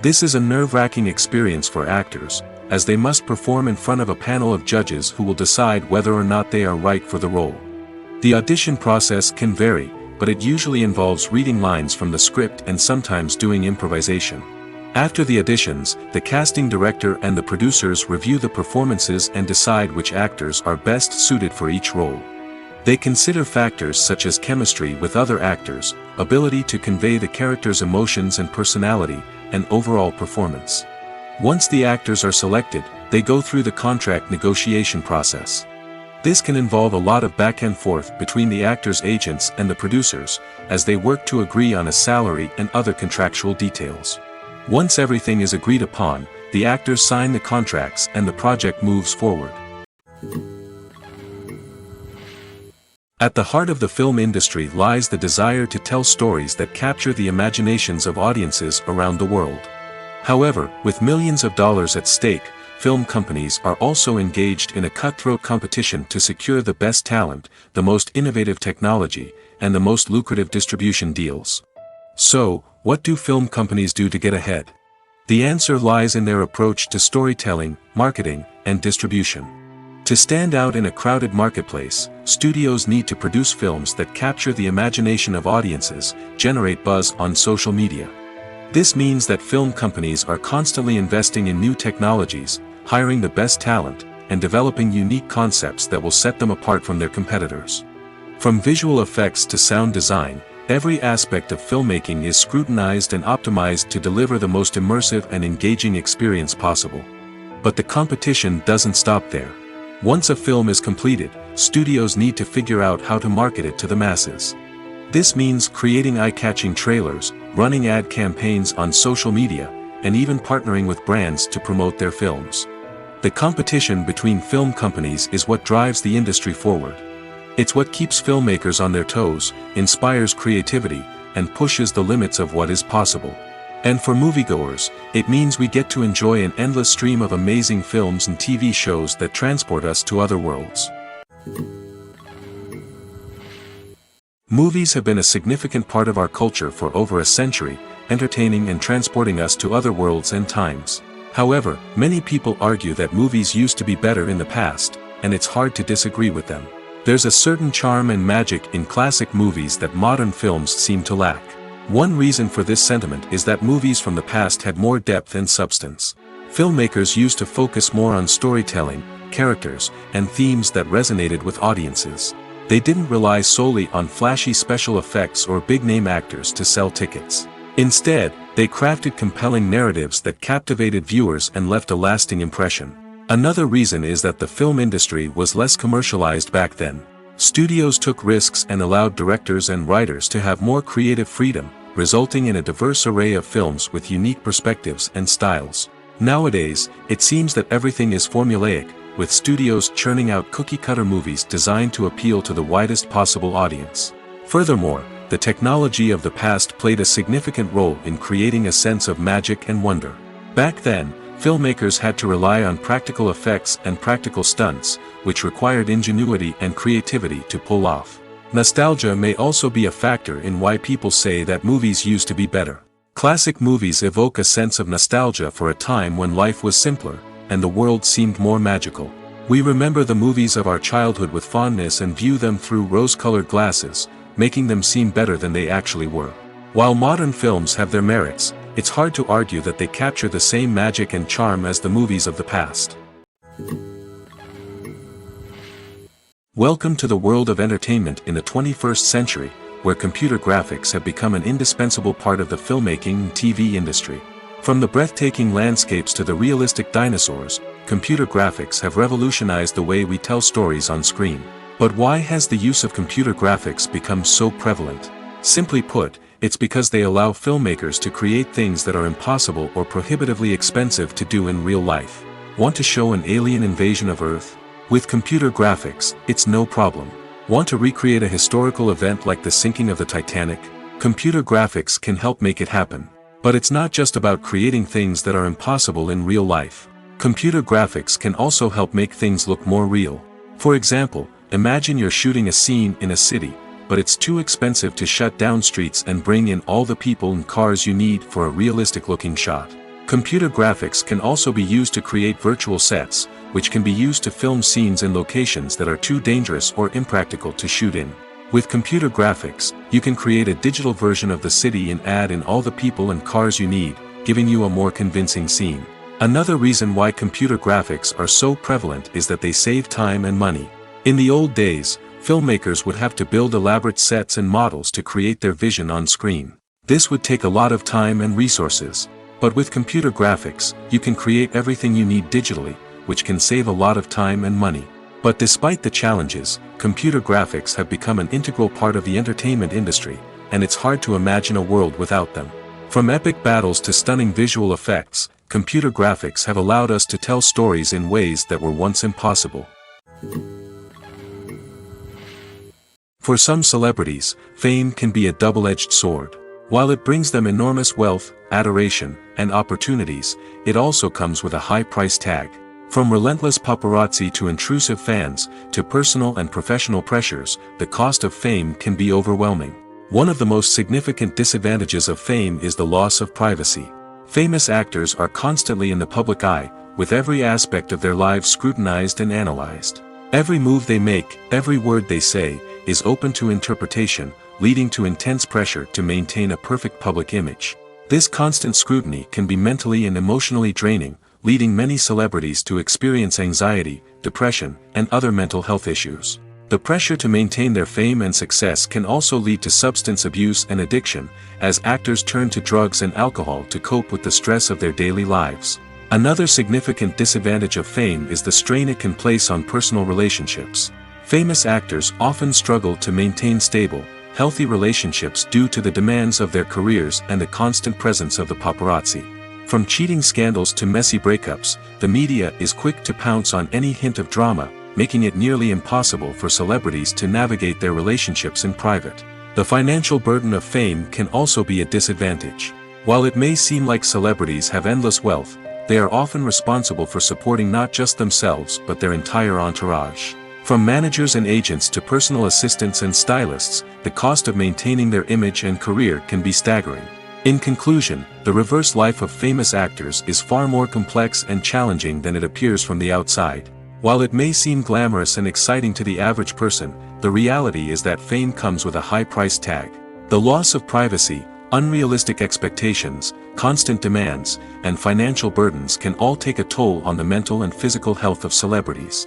This is a nerve-wracking experience for actors, as they must perform in front of a panel of judges who will decide whether or not they are right for the role. The audition process can vary, but it usually involves reading lines from the script and sometimes doing improvisation. After the auditions, the casting director and the producers review the performances and decide which actors are best suited for each role. They consider factors such as chemistry with other actors, ability to convey the character's emotions and personality, and overall performance. Once the actors are selected, they go through the contract negotiation process. This can involve a lot of back and forth between the actors' agents and the producers, as they work to agree on a salary and other contractual details. Once everything is agreed upon, the actors sign the contracts and the project moves forward. At the heart of the film industry lies the desire to tell stories that capture the imaginations of audiences around the world. However, with millions of dollars at stake, film companies are also engaged in a cutthroat competition to secure the best talent, the most innovative technology, and the most lucrative distribution deals. So, what do film companies do to get ahead? The answer lies in their approach to storytelling, marketing, and distribution. To stand out in a crowded marketplace, studios need to produce films that capture the imagination of audiences, generate buzz on social media. This means that film companies are constantly investing in new technologies, hiring the best talent, and developing unique concepts that will set them apart from their competitors. From visual effects to sound design, every aspect of filmmaking is scrutinized and optimized to deliver the most immersive and engaging experience possible. But the competition doesn't stop there. Once a film is completed, studios need to figure out how to market it to the masses. This means creating eye-catching trailers, running ad campaigns on social media, and even partnering with brands to promote their films. The competition between film companies is what drives the industry forward. It's what keeps filmmakers on their toes, inspires creativity, and pushes the limits of what is possible. And for moviegoers, it means we get to enjoy an endless stream of amazing films and TV shows that transport us to other worlds. Movies have been a significant part of our culture for over a century, entertaining and transporting us to other worlds and times. However, many people argue that movies used to be better in the past, and it's hard to disagree with them. There's a certain charm and magic in classic movies that modern films seem to lack. One reason for this sentiment is that movies from the past had more depth and substance. Filmmakers used to focus more on storytelling, characters, and themes that resonated with audiences. They didn't rely solely on flashy special effects or big-name actors to sell tickets. Instead, they crafted compelling narratives that captivated viewers and left a lasting impression. Another reason is that the film industry was less commercialized back then. Studios took risks and allowed directors and writers to have more creative freedom, resulting in a diverse array of films with unique perspectives and styles. Nowadays, it seems that everything is formulaic, with studios churning out cookie-cutter movies designed to appeal to the widest possible audience. Furthermore, the technology of the past played a significant role in creating a sense of magic and wonder. Back then, filmmakers had to rely on practical effects and practical stunts, which required ingenuity and creativity to pull off. Nostalgia may also be a factor in why people say that movies used to be better. Classic movies evoke a sense of nostalgia for a time when life was simpler, and the world seemed more magical. We remember the movies of our childhood with fondness and view them through rose-colored glasses, making them seem better than they actually were. While modern films have their merits, it's hard to argue that they capture the same magic and charm as the movies of the past. Welcome to the world of entertainment in the 21st century, where computer graphics have become an indispensable part of the filmmaking and TV industry. From the breathtaking landscapes to the realistic dinosaurs, computer graphics have revolutionized the way we tell stories on screen. But why has the use of computer graphics become so prevalent? Simply put, it's because they allow filmmakers to create things that are impossible or prohibitively expensive to do in real life. Want to show an alien invasion of Earth? With computer graphics, it's no problem. Want to recreate a historical event like the sinking of the Titanic? Computer graphics can help make it happen. But it's not just about creating things that are impossible in real life. Computer graphics can also help make things look more real. For example, imagine you're shooting a scene in a city, but it's too expensive to shut down streets and bring in all the people and cars you need for a realistic-looking shot. Computer graphics can also be used to create virtual sets, which can be used to film scenes in locations that are too dangerous or impractical to shoot in. With computer graphics, you can create a digital version of the city and add in all the people and cars you need, giving you a more convincing scene. Another reason why computer graphics are so prevalent is that they save time and money. In the old days, filmmakers would have to build elaborate sets and models to create their vision on screen. This would take a lot of time and resources. But with computer graphics, you can create everything you need digitally, which can save a lot of time and money. But despite the challenges, computer graphics have become an integral part of the entertainment industry, and it's hard to imagine a world without them. From epic battles to stunning visual effects, computer graphics have allowed us to tell stories in ways that were once impossible. For some celebrities, fame can be a double-edged sword. While it brings them enormous wealth, adoration, and opportunities, it also comes with a high price tag. From relentless paparazzi to intrusive fans, to personal and professional pressures, the cost of fame can be overwhelming. One of the most significant disadvantages of fame is the loss of privacy. Famous actors are constantly in the public eye, with every aspect of their lives scrutinized and analyzed. Every move they make, every word they say, is open to interpretation, leading to intense pressure to maintain a perfect public image. This constant scrutiny can be mentally and emotionally draining, leading many celebrities to experience anxiety, depression, and other mental health issues. The pressure to maintain their fame and success can also lead to substance abuse and addiction, as actors turn to drugs and alcohol to cope with the stress of their daily lives. Another significant disadvantage of fame is the strain it can place on personal relationships. Famous actors often struggle to maintain stable, healthy relationships due to the demands of their careers and the constant presence of the paparazzi. From cheating scandals to messy breakups, the media is quick to pounce on any hint of drama, making it nearly impossible for celebrities to navigate their relationships in private. The financial burden of fame can also be a disadvantage. While it may seem like celebrities have endless wealth, they are often responsible for supporting not just themselves but their entire entourage. From managers and agents to personal assistants and stylists, the cost of maintaining their image and career can be staggering. In conclusion, the reverse life of famous actors is far more complex and challenging than it appears from the outside. While it may seem glamorous and exciting to the average person, the reality is that fame comes with a high price tag. The loss of privacy, unrealistic expectations, constant demands, and financial burdens can all take a toll on the mental and physical health of celebrities.